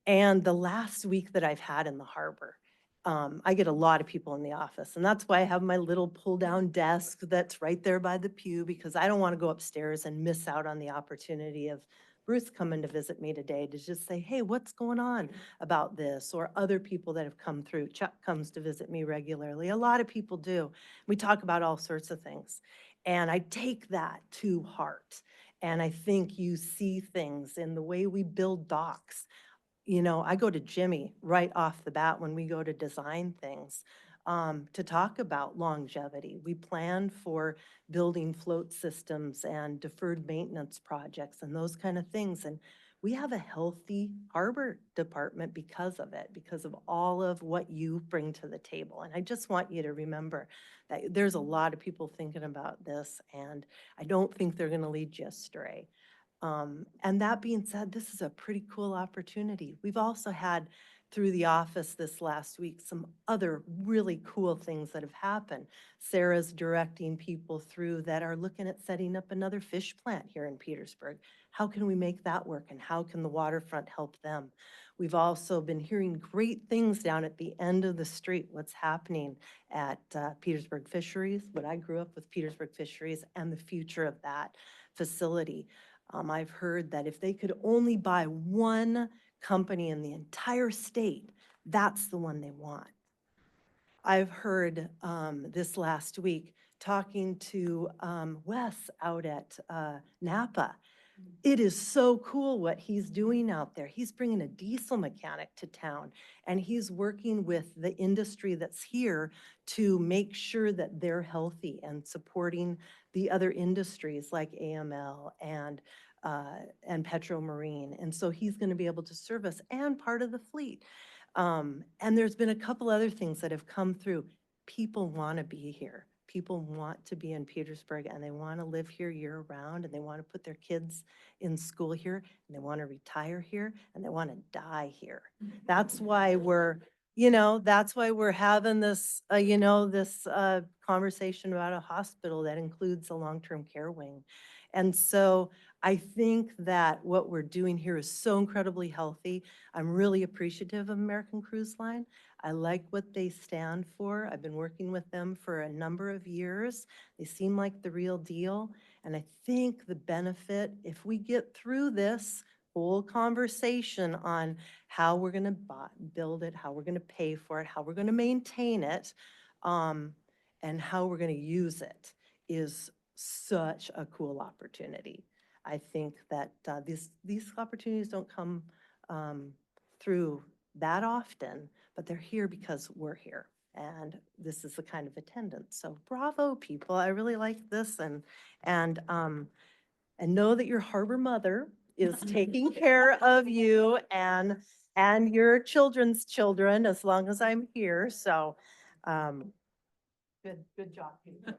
And the last week that I've had in the harbor, I get a lot of people in the office, and that's why I have my little pull-down desk that's right there by the pew, because I don't want to go upstairs and miss out on the opportunity of Bruce coming to visit me today to just say, hey, what's going on about this? Or other people that have come through. Chuck comes to visit me regularly. A lot of people do. We talk about all sorts of things. And I take that to heart. And I think you see things in the way we build docks. You know, I go to Jimmy right off the bat when we go to design things to talk about longevity. We plan for building float systems and deferred maintenance projects and those kind of things. And we have a healthy harbor department because of it, because of all of what you bring to the table. And I just want you to remember that there's a lot of people thinking about this, and I don't think they're going to lead you astray. And that being said, this is a pretty cool opportunity. We've also had through the office this last week some other really cool things that have happened. Sarah's directing people through that are looking at setting up another fish plant here in Petersburg. How can we make that work, and how can the waterfront help them? We've also been hearing great things down at the end of the street, what's happening at Petersburg Fisheries, what I grew up with Petersburg Fisheries, and the future of that facility. I've heard that if they could only buy one company in the entire state, that's the one they want. I've heard this last week talking to Wes out at Napa, It is so cool what he's doing out there. He's bringing a diesel mechanic to town, and he's working with the industry that's here to make sure that they're healthy and supporting the other industries like AML and Petro Marine. And so he's going to be able to serve us and part of the fleet. And there's been a couple other things that have come through. People want to be here. People want to be in Petersburg, and they want to live here year round, and they want to put their kids in school here, and they want to retire here, and they want to die here. That's why that's why we're having this, this conversation about a hospital that includes a long-term care wing. And so I think that what we're doing here is so incredibly healthy. I'm really appreciative of American Cruise Line. I like what they stand for. I've been working with them for a number of years. They seem like the real deal. And I think the benefit, if we get through this whole conversation on how we're going to build it, how we're going to pay for it, how we're going to maintain it, and how we're going to use it, is such a cool opportunity. I think that these opportunities don't come through that often, but they're here because we're here. And this is the kind of attendance. So bravo, people. I really like this. And know that your harbor mother is taking care of you and your children's children as long as I'm here. So good job, people.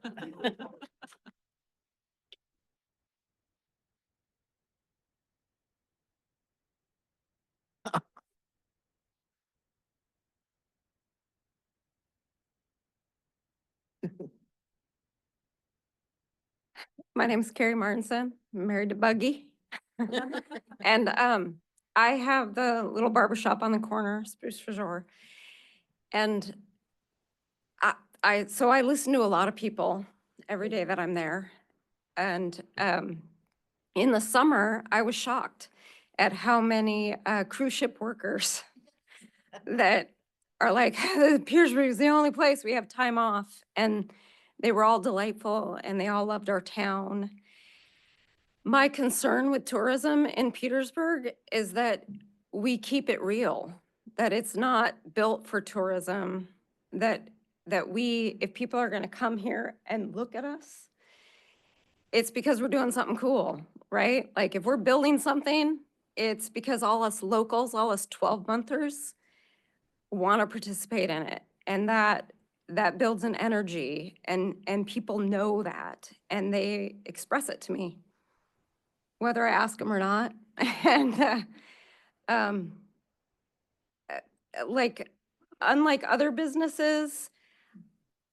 My name's Carrie Martinson. I'm married to Buggy. And I have the little barber shop on the corner, Spruce for sure. And so I listen to a lot of people every day that I'm there. And in the summer, I was shocked at how many cruise ship workers that are like, Petersburg is the only place we have time off. And they were all delightful and they all loved our town. My concern with tourism in Petersburg is that we keep it real, that it's not built for tourism, that if people are gonna come here and look at us, it's because we're doing something cool, right? Like if we're building something, it's because all us locals, all us 12-monthers wanna participate in it. And that builds an energy and people know that and they express it to me, whether I ask them or not. And like, unlike other businesses,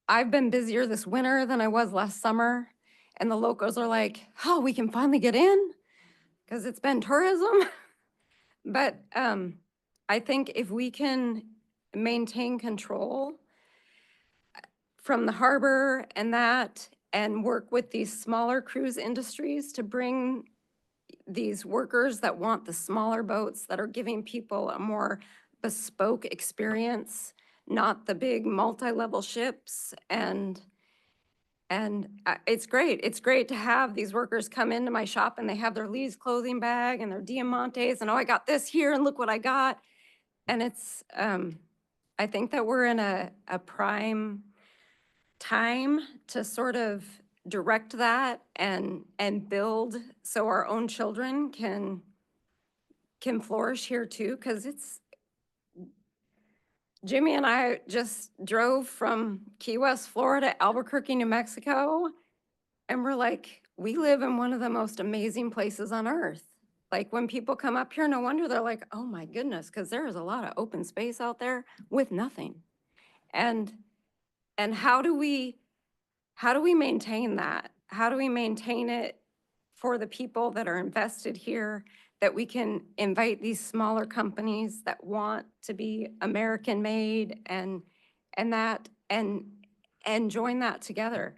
I've been busier this winter than I was last summer. And the locals are like, oh, we can finally get in because it's been tourism. But I think if we can maintain control from the harbor and work with these smaller cruise industries to bring these workers that want the smaller boats that are giving people a more bespoke experience, not the big multi-level ships. And it's great. It's great to have these workers come into my shop and they have their Lee's clothing bag and their Diamantes and, oh, I got this here and look what I got. And it's, I think that we're in a prime time to sort of direct that and build so our own children can flourish here too, because Jimmy and I just drove from Key West, Florida, Albuquerque, New Mexico, and we're like, we live in one of the most amazing places on earth. Like when people come up here, no wonder they're like, oh my goodness, because there is a lot of open space out there with nothing. And how do we maintain that? How do we maintain it for the people that are invested here, that we can invite these smaller companies that want to be American made and join that together?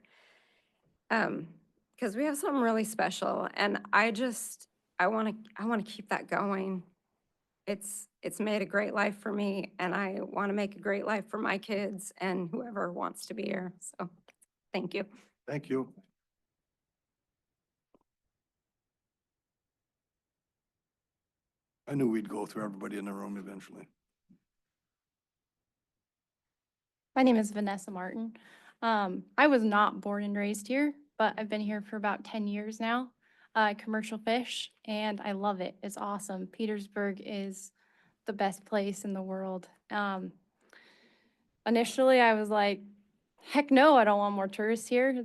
Because we have something really special, and I want to keep that going. It's made a great life for me, and I want to make a great life for my kids and whoever wants to be here. So thank you. Thank you. I knew we'd go through everybody in the room eventually. My name is Vanessa Martin. I was not born and raised here, but I've been here for about 10 years now. Commercial fish, and I love it. It's awesome. Petersburg is the best place in the world. Initially, I was like, heck no, I don't want more tourists here.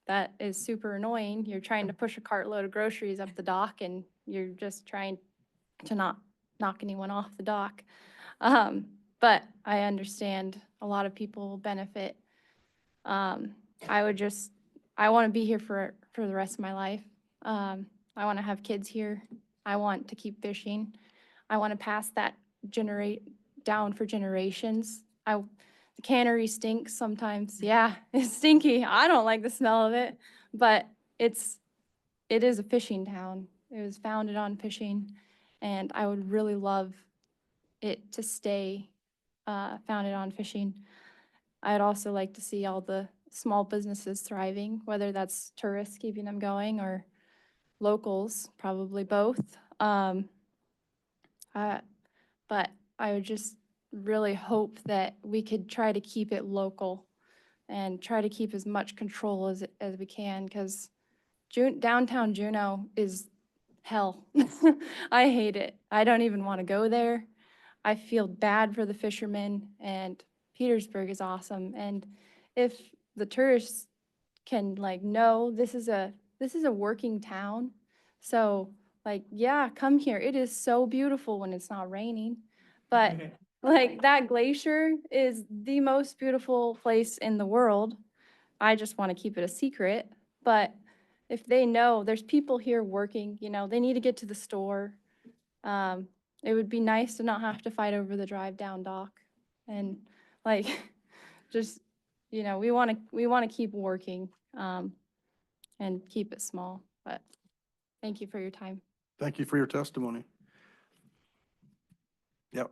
That is super annoying. You're trying to push a cartload of groceries up the dock and you're just trying to not knock anyone off the dock. But I understand a lot of people will benefit. I want to be here for the rest of my life. I want to have kids here. I want to keep fishing. I want to pass that down for generations. The cannery stinks sometimes. Yeah, it's stinky. I don't like the smell of it, but it is a fishing town. It was founded on fishing, and I would really love it to stay founded on fishing. I'd also like to see all the small businesses thriving, whether that's tourists keeping them going or locals, probably both. But I would just really hope that we could try to keep it local and try to keep as much control as we can, because downtown Juneau is hell. I hate it. I don't even want to go there. I feel bad for the fishermen, and Petersburg is awesome. And if the tourists can know this is a working town, so yeah, come here. It is so beautiful when it's not raining, but that glacier is the most beautiful place in the world. I just want to keep it a secret, but if they know there's people here working, they need to get to the store. It would be nice to not have to fight over the drive down dock, and just, we want to keep working, and keep it small, but thank you for your time. Thank you for your testimony. Yep.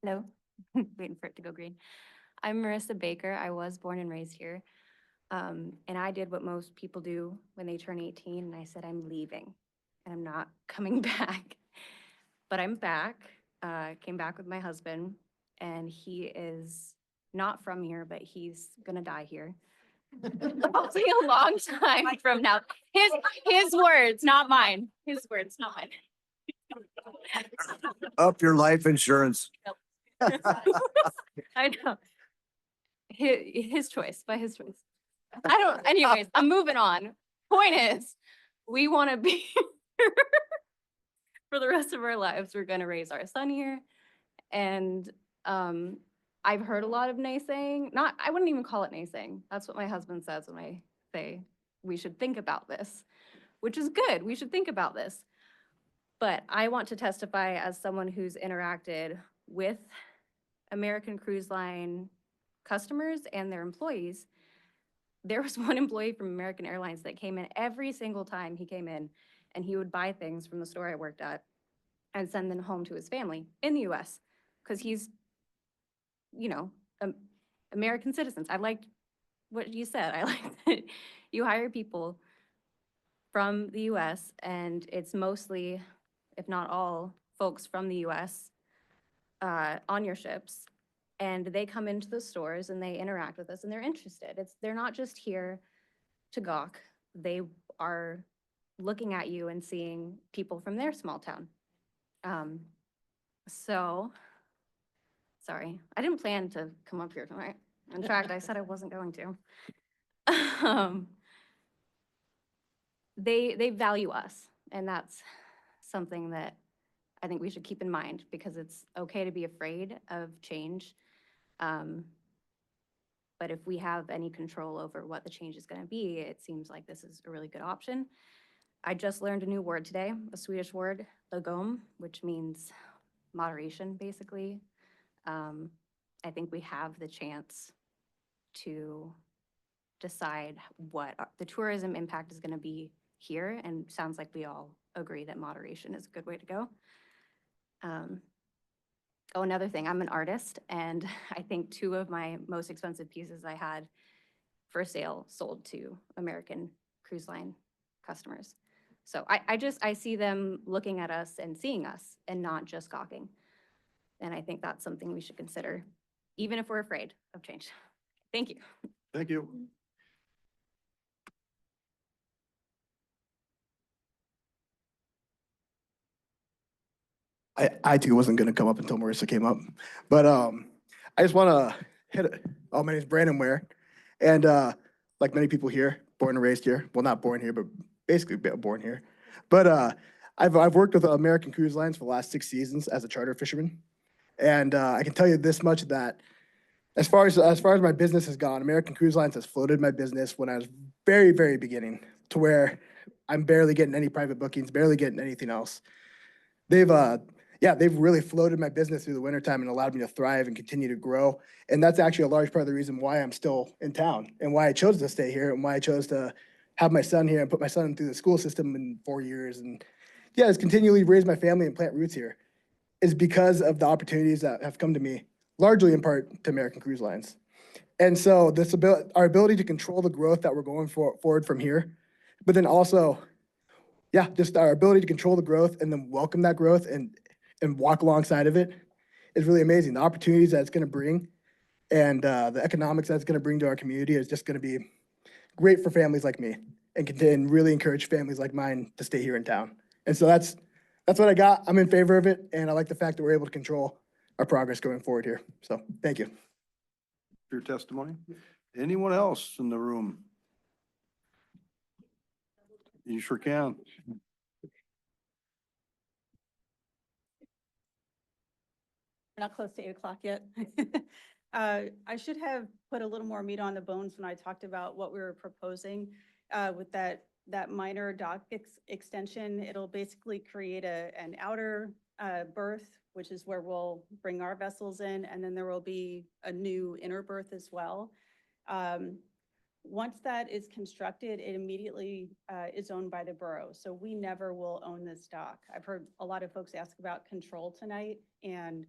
Hello, waiting for it to go green. I'm Marissa Baker. I was born and raised here. And I did what most people do when they turn 18, and I said, I'm leaving and I'm not coming back. But I'm back, came back with my husband, and he is not from here, but he's gonna die here. Hopefully a long time from now. His words, not mine. His words, not mine. Up your life insurance. I know. His choice, by his choice. Anyways, I'm moving on. Point is, we want to be here for the rest of our lives. We're going to raise our son here. And I've heard a lot of naysaying. I wouldn't even call it naysaying. That's what my husband says when I say we should think about this, which is good. We should think about this. But I want to testify as someone who's interacted with American Cruise Line customers and their employees. There was one employee from American Airlines that came in every single time he came in, and he would buy things from the store I worked at and send them home to his family in the US, because he's, American citizens. I liked what you said. I like that you hire people from the US, and it's mostly, if not all, folks from the US on your ships. And they come into the stores and they interact with us and they're interested. They're not just here to gawk. They are looking at you and seeing people from their small town. So, sorry, I didn't plan to come up here tonight. In fact, I said I wasn't going to. They value us, and that's something that I think we should keep in mind, because it's okay to be afraid of change. But if we have any control over what the change is going to be, it seems like this is a really good option. I just learned a new word today, a Swedish word, lagom, which means moderation, basically. I think we have the chance to decide what the tourism impact is going to be here, and sounds like we all agree that moderation is a good way to go. Oh, another thing, I'm an artist, and I think two of my most expensive pieces I had for sale sold to American Cruise Line customers. So I see them looking at us and seeing us and not just gawking. And I think that's something we should consider, even if we're afraid of change. Thank you. Thank you. I too wasn't gonna come up until Marissa came up, but I just want to hit it. Oh, my name's Brandon Ware, and like many people here, born and raised here. Well, not born here, but basically born here. But I've worked with American Cruise Lines for the last 6 seasons as a charter fisherman, and I can tell you this much, that as far as my business has gone, American Cruise Lines has floated my business when I was very beginning, to where I'm barely getting any private bookings, barely getting anything else. They've really floated my business through the wintertime and allowed me to thrive and continue to grow. And that's actually a large part of the reason why I'm still in town and why I chose to stay here and why I chose to have my son here and put my son through the school system in 4 years. And just continually raise my family and plant roots here is because of the opportunities that have come to me, largely in part to American Cruise Lines. And so our ability to control the growth that we're going forward from here, but then also, just our ability to control the growth and then welcome that growth and walk alongside of it is really amazing. The opportunities that it's going to bring and the economics that it's going to bring to our community is just going to be great for families like me and really encourage families like mine to stay here in town. And so that's what I got. I'm in favor of it, and I like the fact that we're able to control our progress going forward here. So thank you. Your testimony. Anyone else in the room? You sure can. We're not close to 8 o'clock yet. I should have put a little more meat on the bones when I talked about what we were proposing with that minor dock extension. It'll basically create an outer berth, which is where we'll bring our vessels in, and then there will be a new inner berth as well. Once that is constructed, it immediately is owned by the borough. So we never will own this dock. I've heard a lot of folks ask about control tonight, and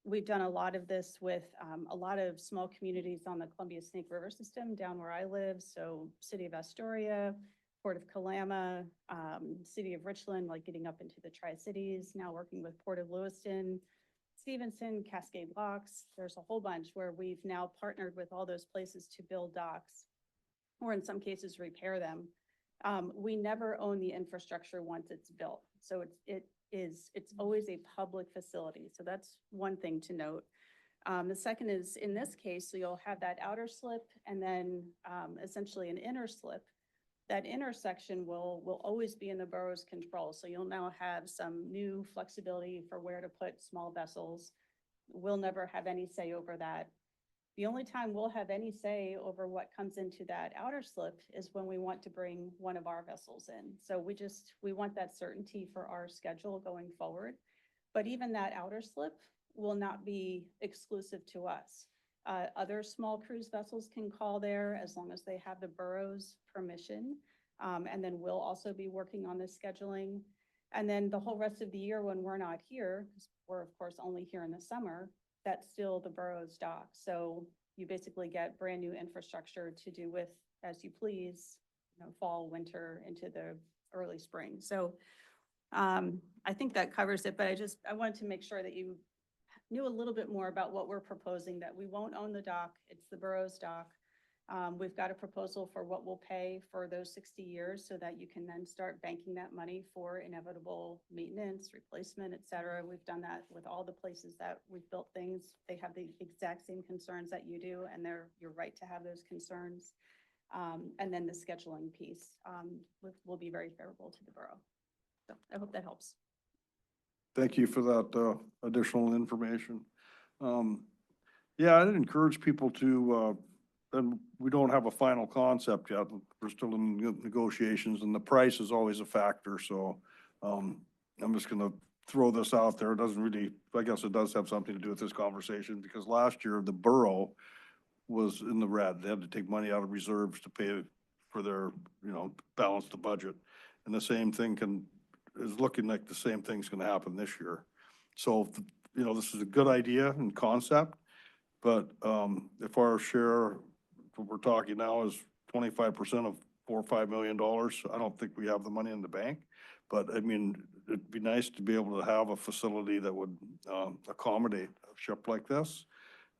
we've done a lot of this with a lot of small communities on the Columbia Snake River system down where I live. So City of Astoria, Port of Kalama, City of Richland, like getting up into the Tri-Cities, now working with Port of Lewiston, Stevenson, Cascade Locks. There's a whole bunch where we've now partnered with all those places to build docks, or in some cases repair them. We never own the infrastructure once it's built. So it's always a public facility. So that's one thing to note. The second is, in this case, so you'll have that outer slip and then essentially an inner slip. That intersection will always be in the borough's control. So you'll now have some new flexibility for where to put small vessels. We'll never have any say over that. The only time we'll have any say over what comes into that outer slip is when we want to bring one of our vessels in. So we want that certainty for our schedule going forward. But even that outer slip will not be exclusive to us. Other small cruise vessels can call there as long as they have the borough's permission. And then we'll also be working on the scheduling. And then the whole rest of the year when we're not here, because we're of course only here in the summer, that's still the borough's dock. So you basically get brand new infrastructure to do with as you please, fall, winter, into the early spring. So I think that covers it, but I wanted to make sure that you knew a little bit more about what we're proposing, that we won't own the dock. It's the borough's dock. We've got a proposal for what we'll pay for those 60 years so that you can then start banking that money for inevitable maintenance, replacement, et cetera. We've done that with all the places that we've built things. They have the exact same concerns that you do, and you're right to have those concerns. And then the scheduling piece will be very favorable to the borough. So I hope that helps. Thank you for that additional information. I'd encourage people to, and we don't have a final concept yet. We're still in negotiations, and the price is always a factor. So I'm just going to throw this out there. It doesn't really, I guess it does have something to do with this conversation, because last year the borough was in the red. They had to take money out of reserves to pay for their, balance the budget. And the same thing is looking like the same thing's going to happen this year. So, this is a good idea and concept, but if our share what we're talking now is 25% of $4 or $5 million. I don't think we have the money in the bank, but I mean, it'd be nice to be able to have a facility that would accommodate a ship like this.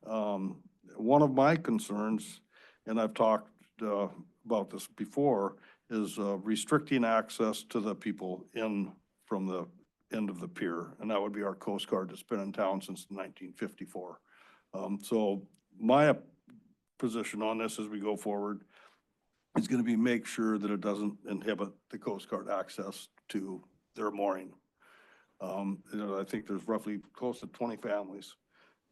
One of my concerns, and I've talked about this before, is restricting access to the people in from the end of the pier, and that would be our Coast Guard that's been in town since 1954. So my position on this as we go forward is going to be make sure that it doesn't inhibit the Coast Guard access to their mooring. You know, I think there's roughly close to 20 families,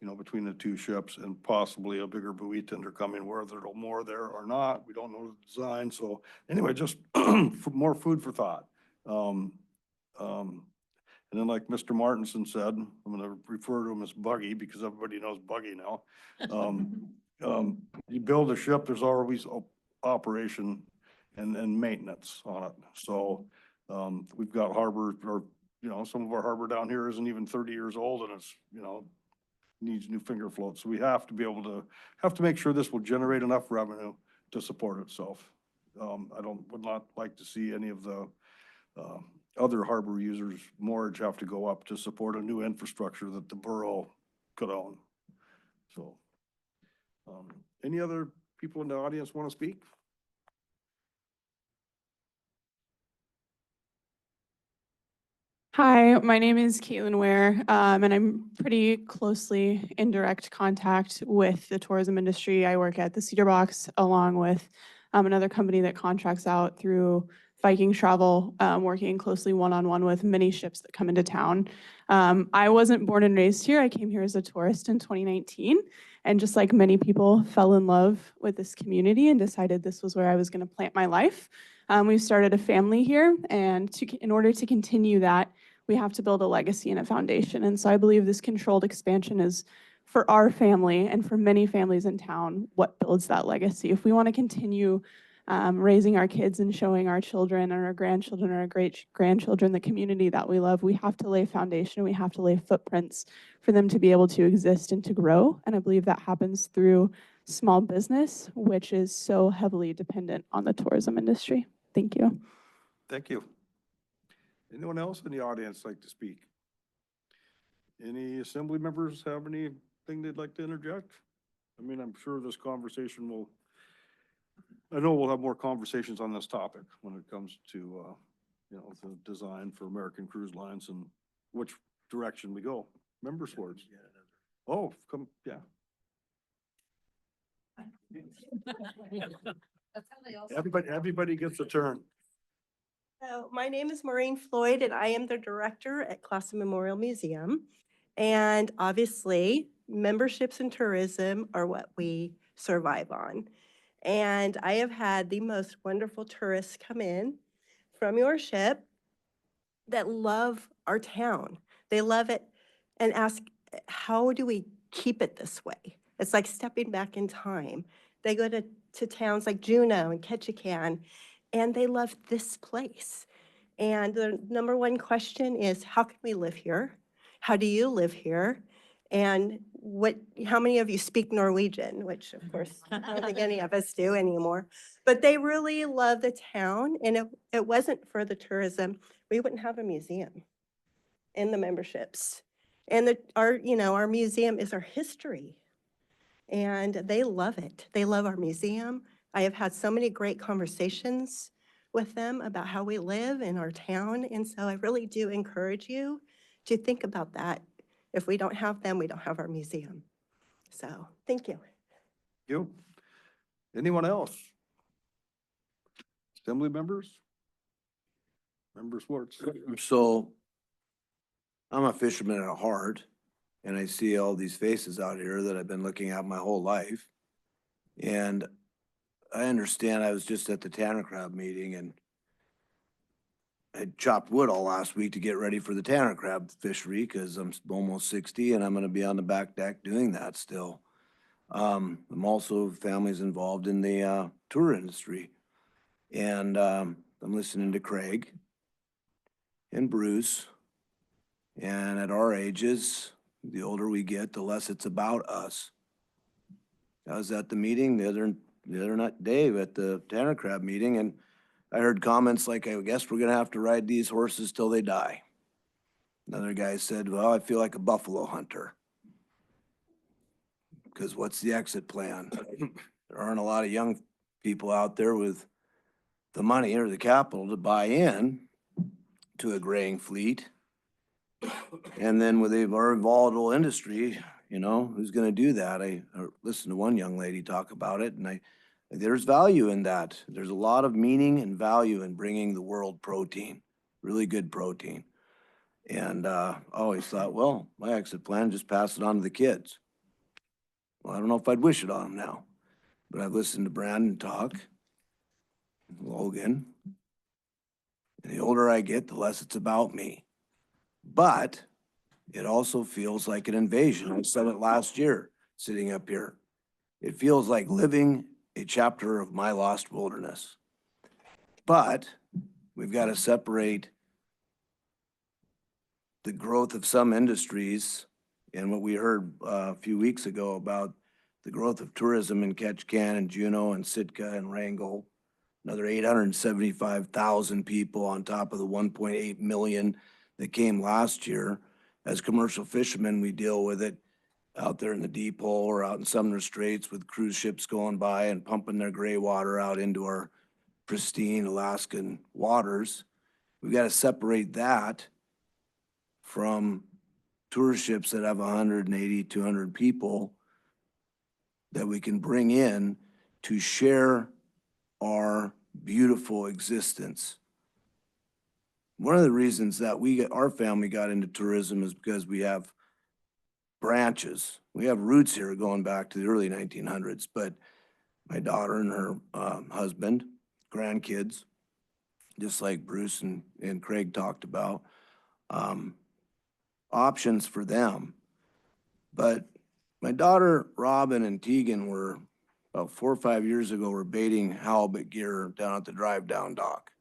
you know, between the two ships, and possibly a bigger buoy tender coming, whether it'll moor there or not. We don't know the design. So anyway, just for more food for thought. And then like Mr. Martinson said, I'm going to refer to him as Buggy because everybody knows Buggy now. You build a ship, there's always operation and maintenance on it. So we've got harbor, or, you know, some of our harbor down here isn't even 30 years old, and it's, you know, needs new finger floats. So we have to be able to make sure this will generate enough revenue to support itself. Would not like to see any of the other harbor users' moorage have to go up to support a new infrastructure that the borough could own. So, any other people in the audience want to speak? Hi, my name is Caitlin Ware, and I'm pretty closely in direct contact with the tourism industry. I work at the Cedar Box along with another company that contracts out through Viking Travel, working closely one-on-one with many ships that come into town. I wasn't born and raised here. I came here as a tourist in 2019, and just like many people, fell in love with this community and decided this was where I was going to plant my life. We've started a family here, and in order to continue that, we have to build a legacy and a foundation. And so I believe this controlled expansion is, for our family and for many families in town, what builds that legacy. If we want to continue raising our kids and showing our children and our grandchildren and our great-grandchildren the community that we love, we have to lay foundation, we have to lay footprints for them to be able to exist and to grow. And I believe that happens through small business, which is so heavily dependent on the tourism industry. Thank you. Thank you. Anyone else in the audience like to speak? Any assembly members have anything they'd like to interject? I mean, I'm sure this conversation will, I know we'll have more conversations on this topic when it comes to, you know, the design for American Cruise Lines and which direction we go. Member Swords. Oh, come, yeah. Everybody gets a turn. So my name is Maureen Floyd, and I am the director at Clausen Memorial Museum. And obviously, memberships and tourism are what we survive on. And I have had the most wonderful tourists come in from your ship that love our town. They love it and ask, how do we keep it this way? It's like stepping back in time. They go to towns like Juneau and Ketchikan, and they love this place. And the number one question is, how can we live here? How do you live here? And how many of you speak Norwegian? Which of course, I don't think any of us do anymore. But they really love the town. And if it wasn't for the tourism, we wouldn't have a museum in the memberships. And our museum is our history. And they love it. They love our museum. I have had so many great conversations with them about how we live in our town. And so I really do encourage you to think about that. If we don't have them, we don't have our museum. So thank you. You. Anyone else? Assembly members? Member Swartz. So I'm a fisherman at heart, and I see all these faces out here that I've been looking at my whole life. And I understand, I was just at the Tanner Crab meeting, and I chopped wood all last week to get ready for the Tanner Crab fishery because I'm almost 60 and I'm going to be on the back deck doing that still. I'm also families involved in the tour industry. And I'm listening to Craig and Bruce. And at our ages, the older we get, the less it's about us. I was at the meeting the other the other night, Dave, at the Tanner Crab meeting, and I heard comments like, I guess we're gonna have to ride these horses till they die. Another guy said, well, I feel like a buffalo hunter. Because what's the exit plan? There aren't a lot of young people out there with the money or the capital to buy in to a graying fleet. And then with a very volatile industry, you know, who's gonna do that? I listened to one young lady talk about it, and there's value in that. There's a lot of meaning and value in bringing the world protein, really good protein. And I always thought, well, my exit plan, just pass it on to the kids. Well, I don't know if I'd wish it on them now, but I've listened to Brandon talk, Logan. And the older I get, the less it's about me. But it also feels like an invasion. I said it last year, sitting up here. It feels like living a chapter of my lost wilderness. But we've got to separate the growth of some industries and what we heard a few weeks ago about the growth of tourism in Ketchikan and Juneau and Sitka and Wrangell. Another 875,000 people on top of the 1.8 million that came last year. As commercial fishermen, we deal with it out there in the deep hole or out in Sumner Straits with cruise ships going by and pumping their gray water out into our pristine Alaskan waters. We've got to separate that from tour ships that have 180, 200 people that we can bring in to share our beautiful existence. One of the reasons that our family got into tourism is because we have branches. We have roots here going back to the early 1900s, but my daughter and her husband, grandkids, just like Bruce and Craig talked about, options for them. But my daughter, Robin and Tegan were about 4 or 5 years ago, were baiting halibut gear down at the drive down dock.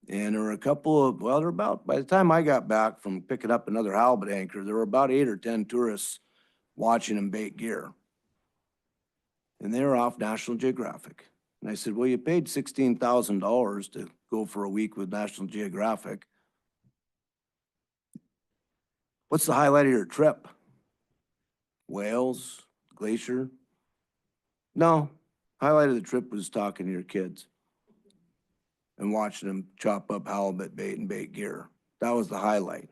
And there were a couple of, well, there were about, by the time I got back from picking up another halibut anchor, there were about 8 or 10 tourists watching them bait gear. And they were off National Geographic. And I said, well, you paid $16,000 to go for a week with National Geographic. What's the highlight of your trip? Whales, glacier? No, highlight of the trip was talking to your kids and watching them chop up halibut bait and bait gear. That was the highlight.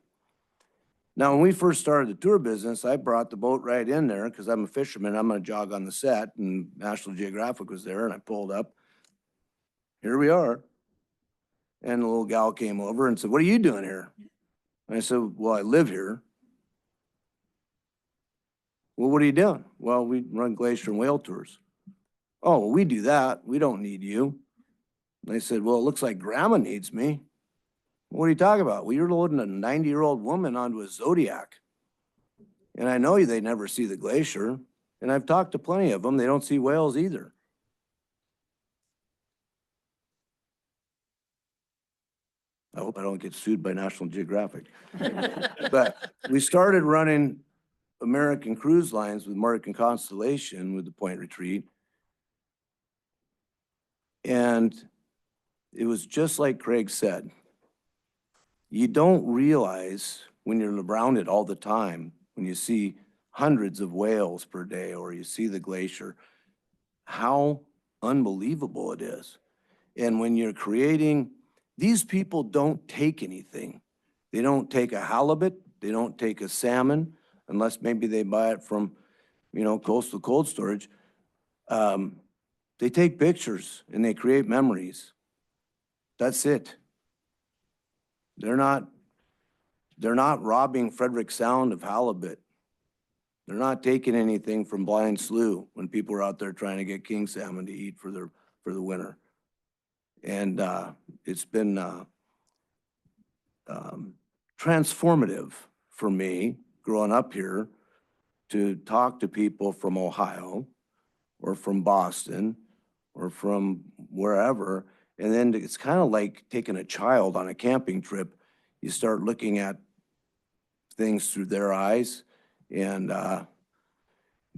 Now, when we first started the tour business, I brought the boat right in there because I'm a fisherman. I'm going to jog on the set, and National Geographic was there, and I pulled up. Here we are. And the little gal came over and said, what are you doing here? And I said, well, I live here. Well, what are you doing? Well, we run glacier and whale tours. Oh, well, we do that. We don't need you. And I said, well, it looks like grandma needs me. What are you talking about? Well, you're loading a 90-year-old woman onto a Zodiac. And I know they never see the glacier. And I've talked to plenty of them. They don't see whales either. I hope I don't get sued by National Geographic. But we started running American Cruise Lines with American Constellation with the Point Retreat. And it was just like Craig said. You don't realize when you're around it all the time, when you see hundreds of whales per day or you see the glacier, how unbelievable it is. And when you're creating, these people don't take anything. They don't take a halibut, they don't take a salmon, unless maybe they buy it from, you know, coastal cold storage. They take pictures and they create memories. That's it. They're not robbing Frederick Sound of halibut. They're not taking anything from Blind Slough when people are out there trying to get king salmon to eat for the winter. And it's been transformative for me growing up here to talk to people from Ohio or from Boston or from wherever. And then it's kind of like taking a child on a camping trip. You start looking at things through their eyes. And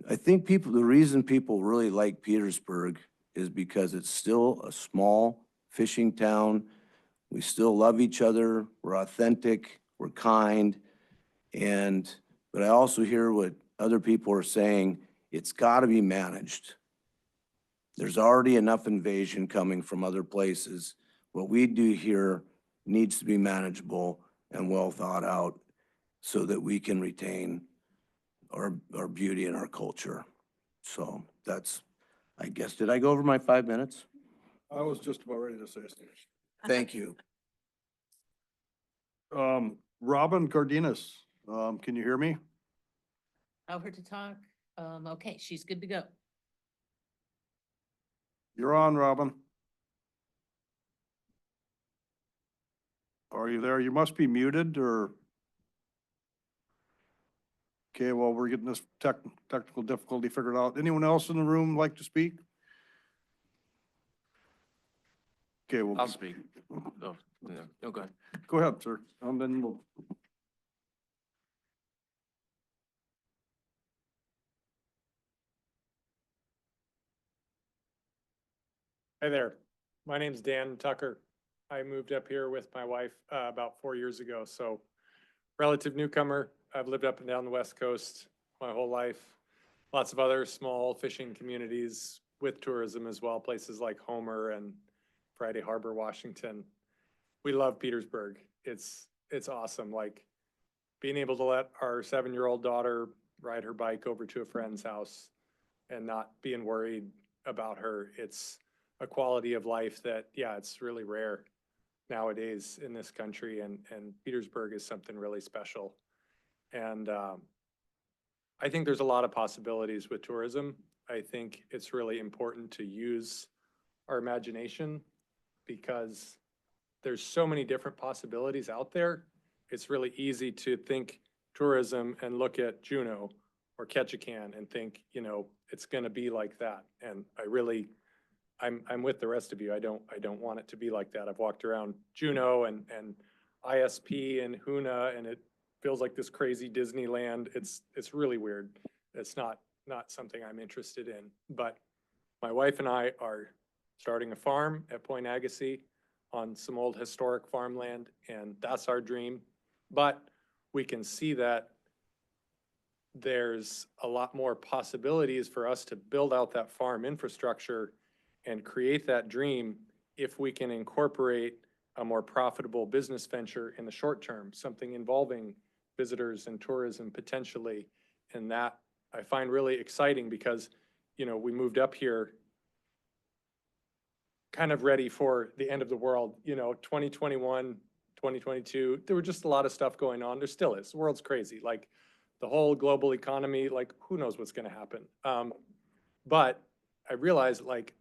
I think the reason people really like Petersburg is because it's still a small fishing town. We still love each other, we're authentic, we're kind. But I also hear what other people are saying, it's gotta be managed. There's already enough invasion coming from other places. What we do here needs to be manageable and well thought out so that we can retain our beauty and our culture. So that's, I guess, did I go over my 5 minutes? I was just about ready to say something. Thank you. Robin Cardenas, can you hear me? Tell her to talk. Okay, she's good to go. You're on, Robin. Are you there? You must be muted or. Okay, well, we're getting this technical difficulty figured out. Anyone else in the room like to speak? Okay, well. I'll speak. Oh, no, okay. Go ahead, sir. And then we'll. Hi there. My name's Dan Tucker. I moved up here with my wife about 4 years ago, so relative newcomer. I've lived up and down the West Coast my whole life. Lots of other small fishing communities with tourism as well, places like Homer and Friday Harbor, Washington. We love Petersburg. It's awesome. Like being able to let our 7-year-old daughter ride her bike over to a friend's house and not being worried about her. It's a quality of life that, yeah, it's really rare nowadays in this country, and Petersburg is something really special. And I think there's a lot of possibilities with tourism. I think it's really important to use our imagination because there's so many different possibilities out there. It's really easy to think tourism and look at Juneau or Ketchikan and think, you know, it's going to be like that. And I'm with the rest of you. I don't want it to be like that. I've walked around Juneau and ISP and Huna, and it feels like this crazy Disneyland. It's really weird. It's not something I'm interested in. But my wife and I are starting a farm at Point Agassiz on some old historic farmland, and that's our dream. But we can see that there's a lot more possibilities for us to build out that farm infrastructure and create that dream if we can incorporate a more profitable business venture in the short term, something involving visitors and tourism potentially. And that I find really exciting because, you know, we moved up here kind of ready for the end of the world, you know, 2021, 2022, there were just a lot of stuff going on. There still is. The world's crazy. Like the whole global economy, like who knows what's going to happen. But I realized like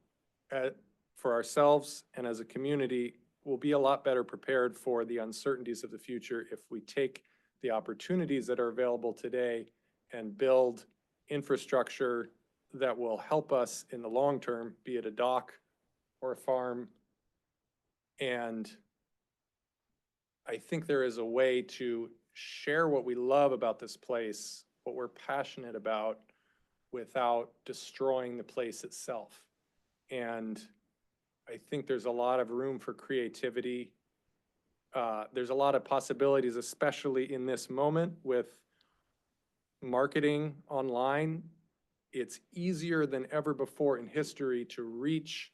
for ourselves and as a community, we'll be a lot better prepared for the uncertainties of the future if we take the opportunities that are available today and build infrastructure that will help us in the long term, be it a dock or a farm. And I think there is a way to share what we love about this place, what we're passionate about, without destroying the place itself. And I think there's a lot of room for creativity. There's a lot of possibilities, especially in this moment with marketing online. It's easier than ever before in history to reach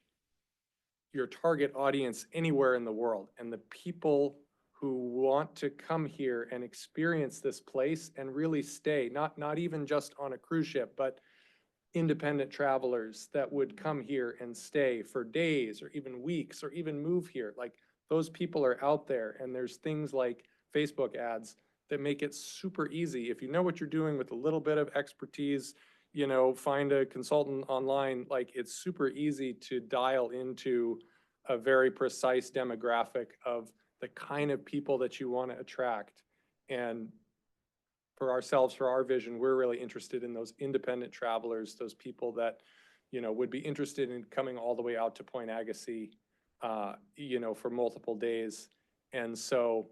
your target audience anywhere in the world. And the people who want to come here and experience this place and really stay, not even just on a cruise ship, but independent travelers that would come here and stay for days or even weeks or even move here. Like those people are out there, and there's things like Facebook ads that make it super easy. If you know what you're doing with a little bit of expertise, you know, find a consultant online, like it's super easy to dial into a very precise demographic of the kind of people that you want to attract. And for ourselves, for our vision, we're really interested in those independent travelers, those people that, you know, would be interested in coming all the way out to Point Agassiz, you know, for multiple days. And so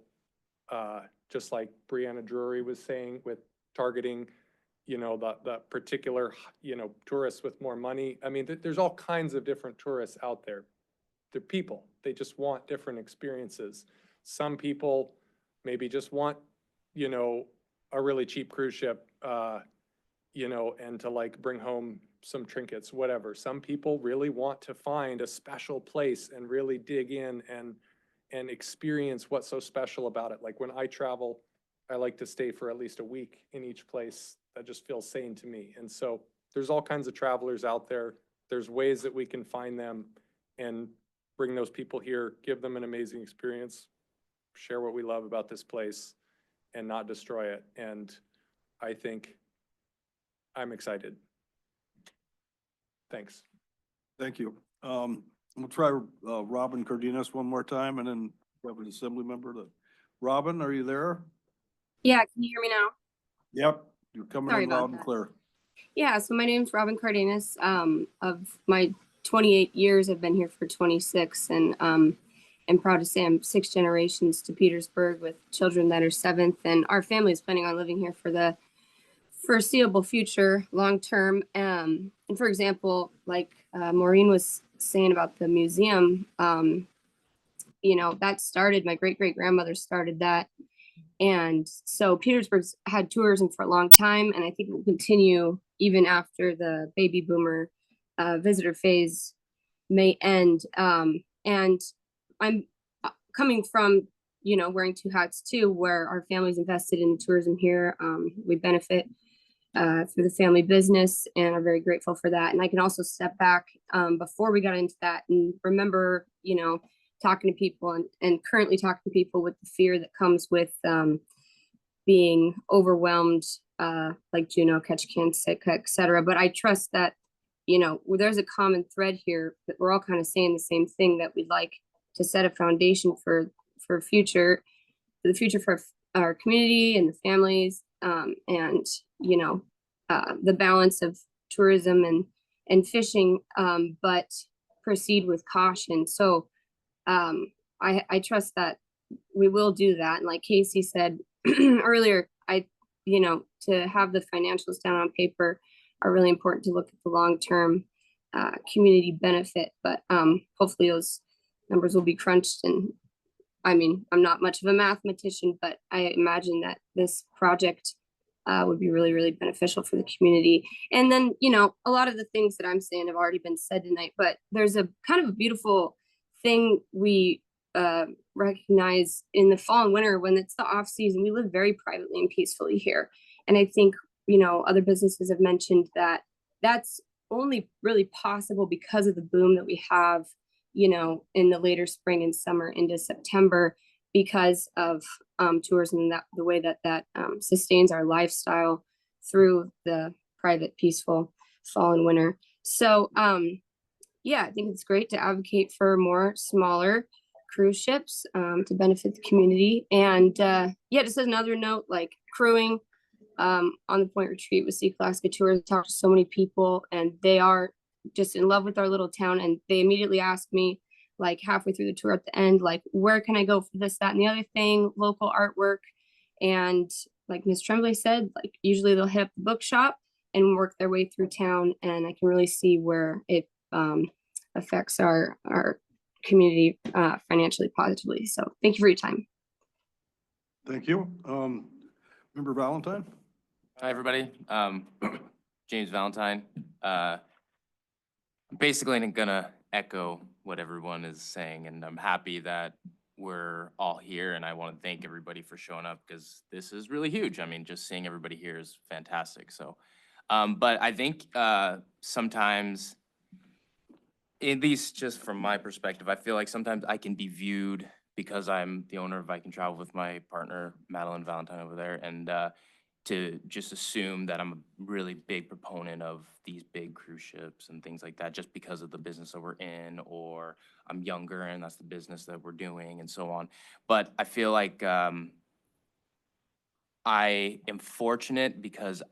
just like Brianna Drury was saying with targeting, you know, the particular, you know, tourists with more money. I mean, there's all kinds of different tourists out there. They're people. They just want different experiences. Some people maybe just want, you know, a really cheap cruise ship, you know, and to like bring home some trinkets, whatever. Some people really want to find a special place and really dig in and experience what's so special about it. Like when I travel, I like to stay for at least a week in each place. That just feels sane to me. And so there's all kinds of travelers out there. There's ways that we can find them and bring those people here, give them an amazing experience, share what we love about this place, and not destroy it. And I think I'm excited. Thanks. Thank you. We'll try Robin Cardenas one more time, and then we have an assembly member. Robin, are you there? Yeah, can you hear me now? Yep, you're coming Sorry in about loud and that. clear. Yeah, so my name's Robin Cardenas. Of my 28 years, I've been here for 26, and I'm proud to say I'm 6 generations to Petersburg with children that are 7th, and our family is planning on living here for the foreseeable future, long term. And for example, like Maureen was saying about the museum, you know, that started, my great-great-grandmother started that. And so Petersburg's had tourism for a long time, and I think it will continue even after the baby boomer visitor phase may end. And I'm coming from, you know, wearing 2 hats too, where our family's invested in tourism here. We benefit through the family business and are very grateful for that. And I can also step back before we got into that and remember, you know, talking to people and currently talking to people with the fear that comes with being overwhelmed, like Juneau, Ketchikan, Sitka, et cetera. But I trust that, you know, there's a common thread here that we're all kind of saying the same thing, that we'd like to set a foundation for the future for our community and the families, and, you know, the balance of tourism and fishing, but proceed with caution. So I trust that we will do that. And like Casey said earlier, you know, to have the financials down on paper are really important to look at the long-term community benefit. But hopefully those numbers will be crunched. And I mean, I'm not much of a mathematician, but I imagine that this project would be really, really beneficial for the community. And then, you know, a lot of the things that I'm saying have already been said tonight, but there's a kind of a beautiful thing we recognize in the fall and winter when it's the off season. We live very privately and peacefully here. And I think, you know, other businesses have mentioned that that's only really possible because of the boom that we have, you know, in the later spring and summer into September, because of tourism and that the way that sustains our lifestyle through the private, peaceful fall and winter. So yeah, I think it's great to advocate for more smaller cruise ships to benefit the community. And yeah, just as another note, like crewing on the Point Retreat with Sea Alaska Tours, I talked to so many people and they are just in love with our little town. And they immediately asked me, like halfway through the tour at the end, like, where can I go for this, that, and the other thing, local artwork. And like Ms. Tremblay said, like usually they'll hit up the bookshop and work their way through town. And I can really see where it affects our community financially positively. So thank you for your time. Thank you. Member Valentine? Hi, everybody. James Valentine. Basically, I'm gonna echo what everyone is saying, and I'm happy that we're all here, and I want to thank everybody for showing up because this is really huge. I mean, just seeing everybody here is fantastic. So, but I think sometimes, at least just from my perspective, I feel like sometimes I can be viewed, because I'm the owner of Viking Travel with my partner, Madeline Valentine over there, and to just assume that I'm a really big proponent of these big cruise ships and things like that, just because of the business that we're in, or I'm younger and that's the business that we're doing and so on. But I feel like I am fortunate because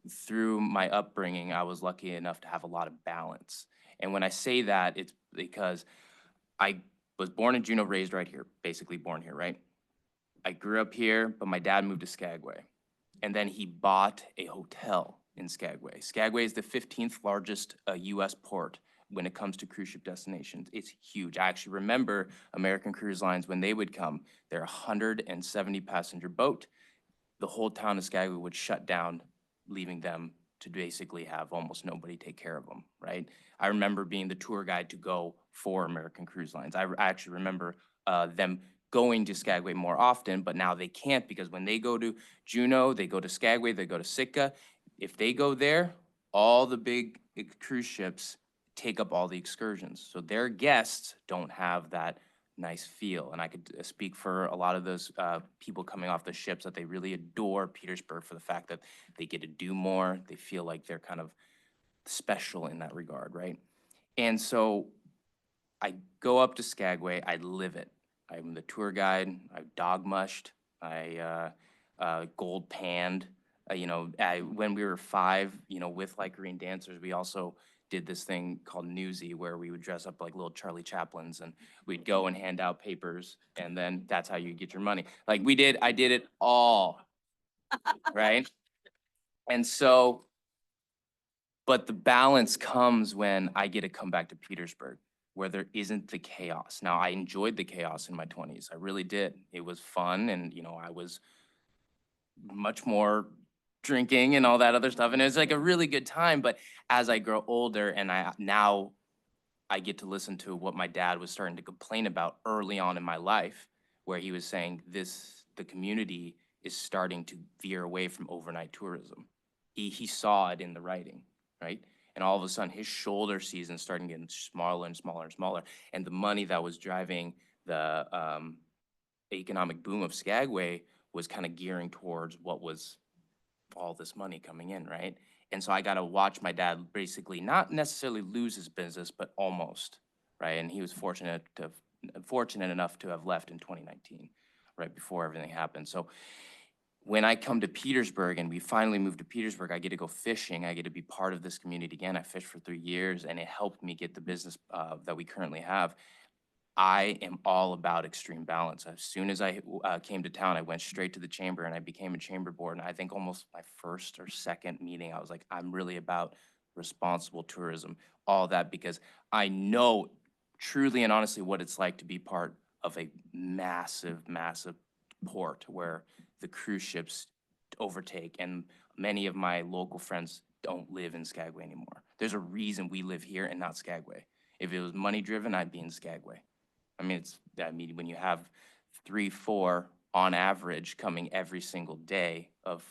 through my upbringing, I was lucky enough to have a lot of balance. And when I say that, it's because I was born in Juneau, raised right here, basically born here, right? I grew up here, but my dad moved to Skagway. And then he bought a hotel in Skagway. Skagway is the 15th largest US port when it comes to cruise ship destinations. It's huge. I actually remember American Cruise Lines, when they would come, they're a 170 passenger boat. The whole town of Skagway would shut down, leaving them to basically have almost nobody take care of them, right? I remember being the tour guide to go for American Cruise Lines. I actually remember them going to Skagway more often, but now they can't because when they go to Juneau, they go to Skagway, they go to Sitka. If they go there, all the big cruise ships take up all the excursions. So their guests don't have that nice feel. And I could speak for a lot of those people coming off the ships that they really adore Petersburg for the fact that they get to do more. They feel like they're kind of special in that regard, right? And so I go up to Skagway, I live it. I'm the tour guide, I've dog mushed, I gold panned. When we were 5, with like Green Dancers, we also did this thing called Newsy where we would dress up like little Charlie Chaplins and we'd go and hand out papers and then that's how you get your money. Like I did it all, right? And so, but the balance comes when I get to come back to Petersburg where there isn't the chaos. Now, I enjoyed the chaos in my 20s. I really did. It was fun and, I was much more drinking and all that other stuff. And it was like a really good time. But as I grow older and now I get to listen to what my dad was starting to complain about early on in my life, where he was saying the community is starting to veer away from overnight tourism. He saw it in the writing, right? And all of a sudden his shoulder season started getting smaller and smaller and smaller. And the money that was driving the economic boom of Skagway was kind of gearing towards what was all this money coming in, right? And so I got to watch my dad basically not necessarily lose his business, but almost, right? And he was fortunate enough to have left in 2019, right before everything happened. So when I come to Petersburg and we finally moved to Petersburg, I get to go fishing. I get to be part of this community again. I fished for 3 years and it helped me get the business that we currently have. I am all about extreme balance. As soon as I came to town, I went straight to the chamber and I became a chamber board. And I think almost my first or second meeting, I was like, I'm really about responsible tourism, all that, because I know truly and honestly what it's like to be part of a massive, massive port where the cruise ships overtake. And many of my local friends don't live in Skagway anymore. There's a reason we live here and not Skagway. If it was money driven, I'd be in Skagway. When you have 3, 4 on average coming every single day of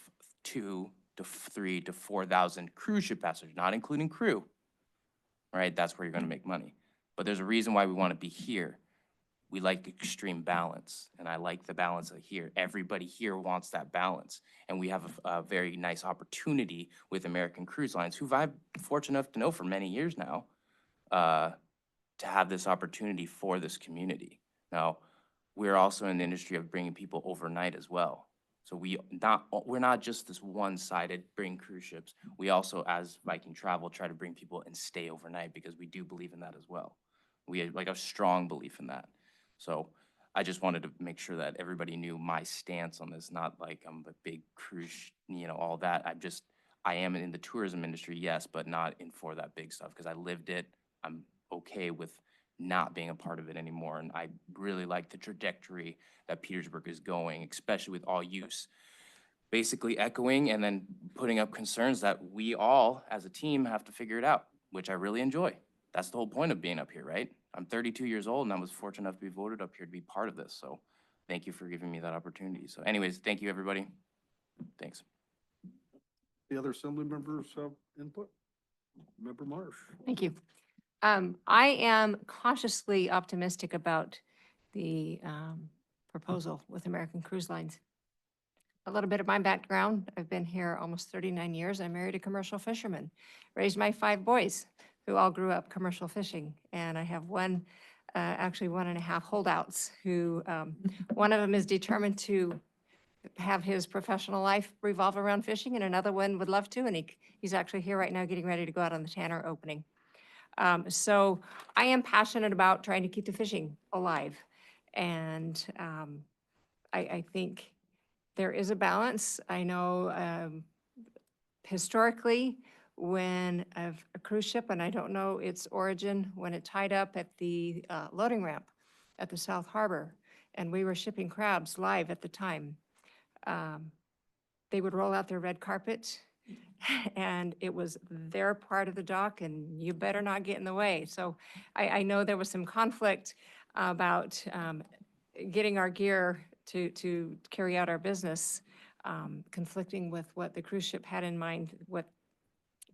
2 to 3 to 4,000 cruise ship passengers, not including crew, right? That's where you're gonna make money. But there's a reason why we wanna be here. We like extreme balance, and I like the balance of here. Everybody here wants that balance. And we have a very nice opportunity with American Cruise Lines, who I've been fortunate enough to know for many years now, to have this opportunity for this community. Now, we're also in the industry of bringing people overnight as well. So we're not just this one-sided bring cruise ships. We also, as Viking Travel, try to bring people and stay overnight because we do believe in that as well. We have like a strong belief in that. So I just wanted to make sure that everybody knew my stance on this, not like I'm a big cruise, all that. I am in the tourism industry, yes, but not in for that big stuff because I lived it. I'm okay with not being a part of it anymore. And I really like the trajectory that Petersburg is going, especially with all use. Basically echoing and then putting up concerns that we all, as a team, have to figure it out, which I really enjoy. That's the whole point of being up here, right? I'm 32 years old and I was fortunate enough to be voted up here to be part of this. So thank you for giving me that opportunity. So anyways, thank you, everybody. Thanks. The other assembly members have input? Member Marsh. Thank you. I am cautiously optimistic about the proposal with American Cruise Lines. A little bit of my background, I've been here almost 39 years. I married a commercial fisherman, raised my 5 boys who all grew up commercial fishing. And I have actually 1.5 holdouts who, one of them is determined to have his professional life revolve around fishing and another one would love to. And he's actually here right now getting ready to go out on the Tanner opening. So I am passionate about trying to keep the fishing alive. And I think there is a balance. I know historically, when a cruise ship, and I don't know its origin, when it tied up at the loading ramp at the South Harbor, and we were shipping crabs live at the time, they would roll out their red carpet, and it was their part of the dock, and you better not get in the way. So I know there was some conflict about getting our gear to carry out our business, conflicting with what the cruise ship had in mind,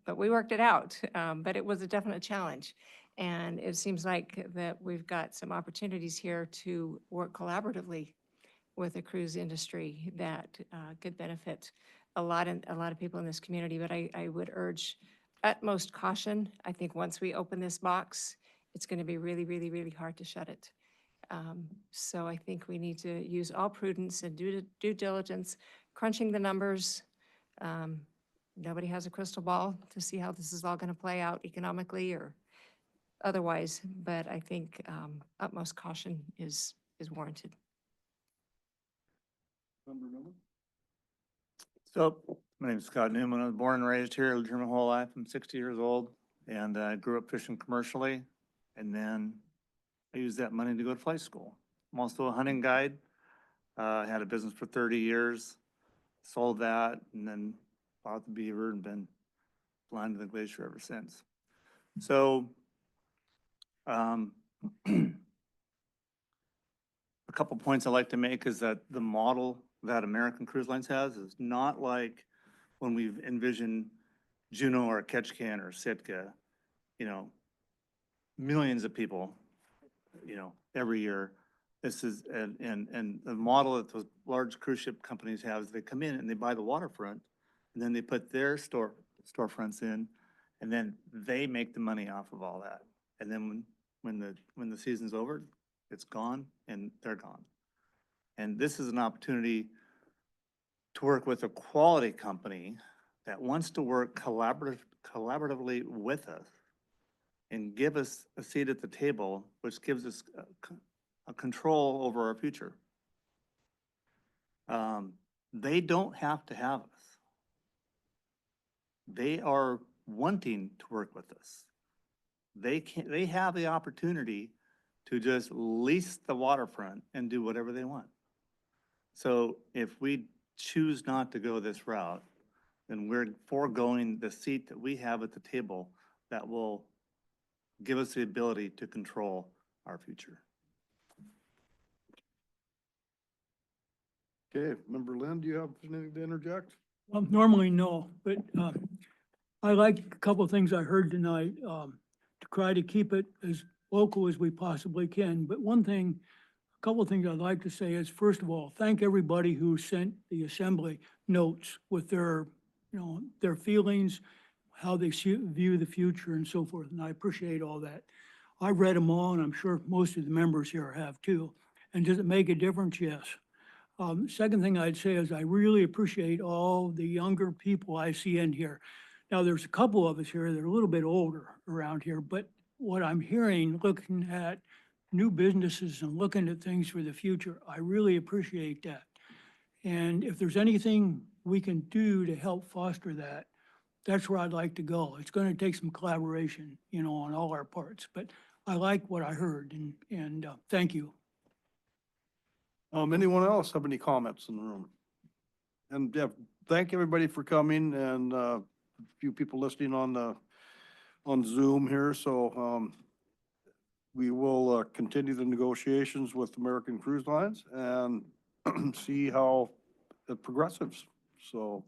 but we worked it out. But it was a definite challenge. And it seems like that we've got some opportunities here to work collaboratively with the cruise industry that could benefit a lot of people in this community. But I would urge utmost caution. I think once we open this box, it's going to be really, really, really hard to shut it. So I think we need to use all prudence and due diligence, crunching the numbers. Nobody has a crystal ball to see how this is all going to play out economically or otherwise, but I think utmost caution is warranted. So, my name is Scott Newman. I was born and raised here, lived here my whole life. I'm 60 years old, and I grew up fishing commercially, and then I used that money to go to flight school. I'm also a hunting guide. I had a business for 30 years, sold that, and then bought the beaver and been blind to the glacier ever since. So, a couple points I'd like to make is that the model that American Cruise Lines has is not like when we've envisioned Juneau or Ketchikan or Sitka, you know, millions of people, you know, every year. This is, and the model that those large cruise ship companies have is they come in and they buy the waterfront, and then they put their storefronts in, and then they make the money off of all that. And then when the season's over, it's gone and they're gone. And this is an opportunity to work with a quality company that wants to work collaboratively with us and give us a seat at the table, which gives us a control over our future. They don't have to have us. They are wanting to work with us. They have the opportunity to just lease the waterfront and do whatever they want. So if we choose not to go this route, then we're foregoing the seat that we have at the table that will give us the ability to control our future. Okay, Member Lynn, do you have anything to interject? Normally, no, but I like a couple of things I heard tonight, to try to keep it as local as we possibly can. But one thing, a couple of things I'd like to say is, first of all, thank everybody who sent the assembly notes with their, you know, their feelings, how they view the future and so forth. And I appreciate all that. I read them all, and I'm sure most of the members here have too. And does it make a difference? Yes. Second thing I'd say is I really appreciate all the younger people I see in here. Now, there's a couple of us here that are a little bit older around here, but what I'm hearing, looking at new businesses and looking at things for the future, I really appreciate that. And if there's anything we can do to help foster that, that's where I'd like to go. It's going to take some collaboration, you know, on all our parts, but I like what I heard, and thank you. Anyone else have any comments in the room? And yeah, thank everybody for coming, and a few people listening on Zoom here. So we will continue the negotiations with American Cruise Lines and see how it progresses. So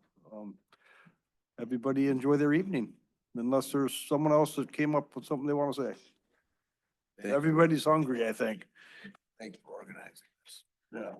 everybody enjoy their evening, unless there's someone else that came up with something they want to say. Everybody's hungry, I think. Thank you for organizing this. Yeah.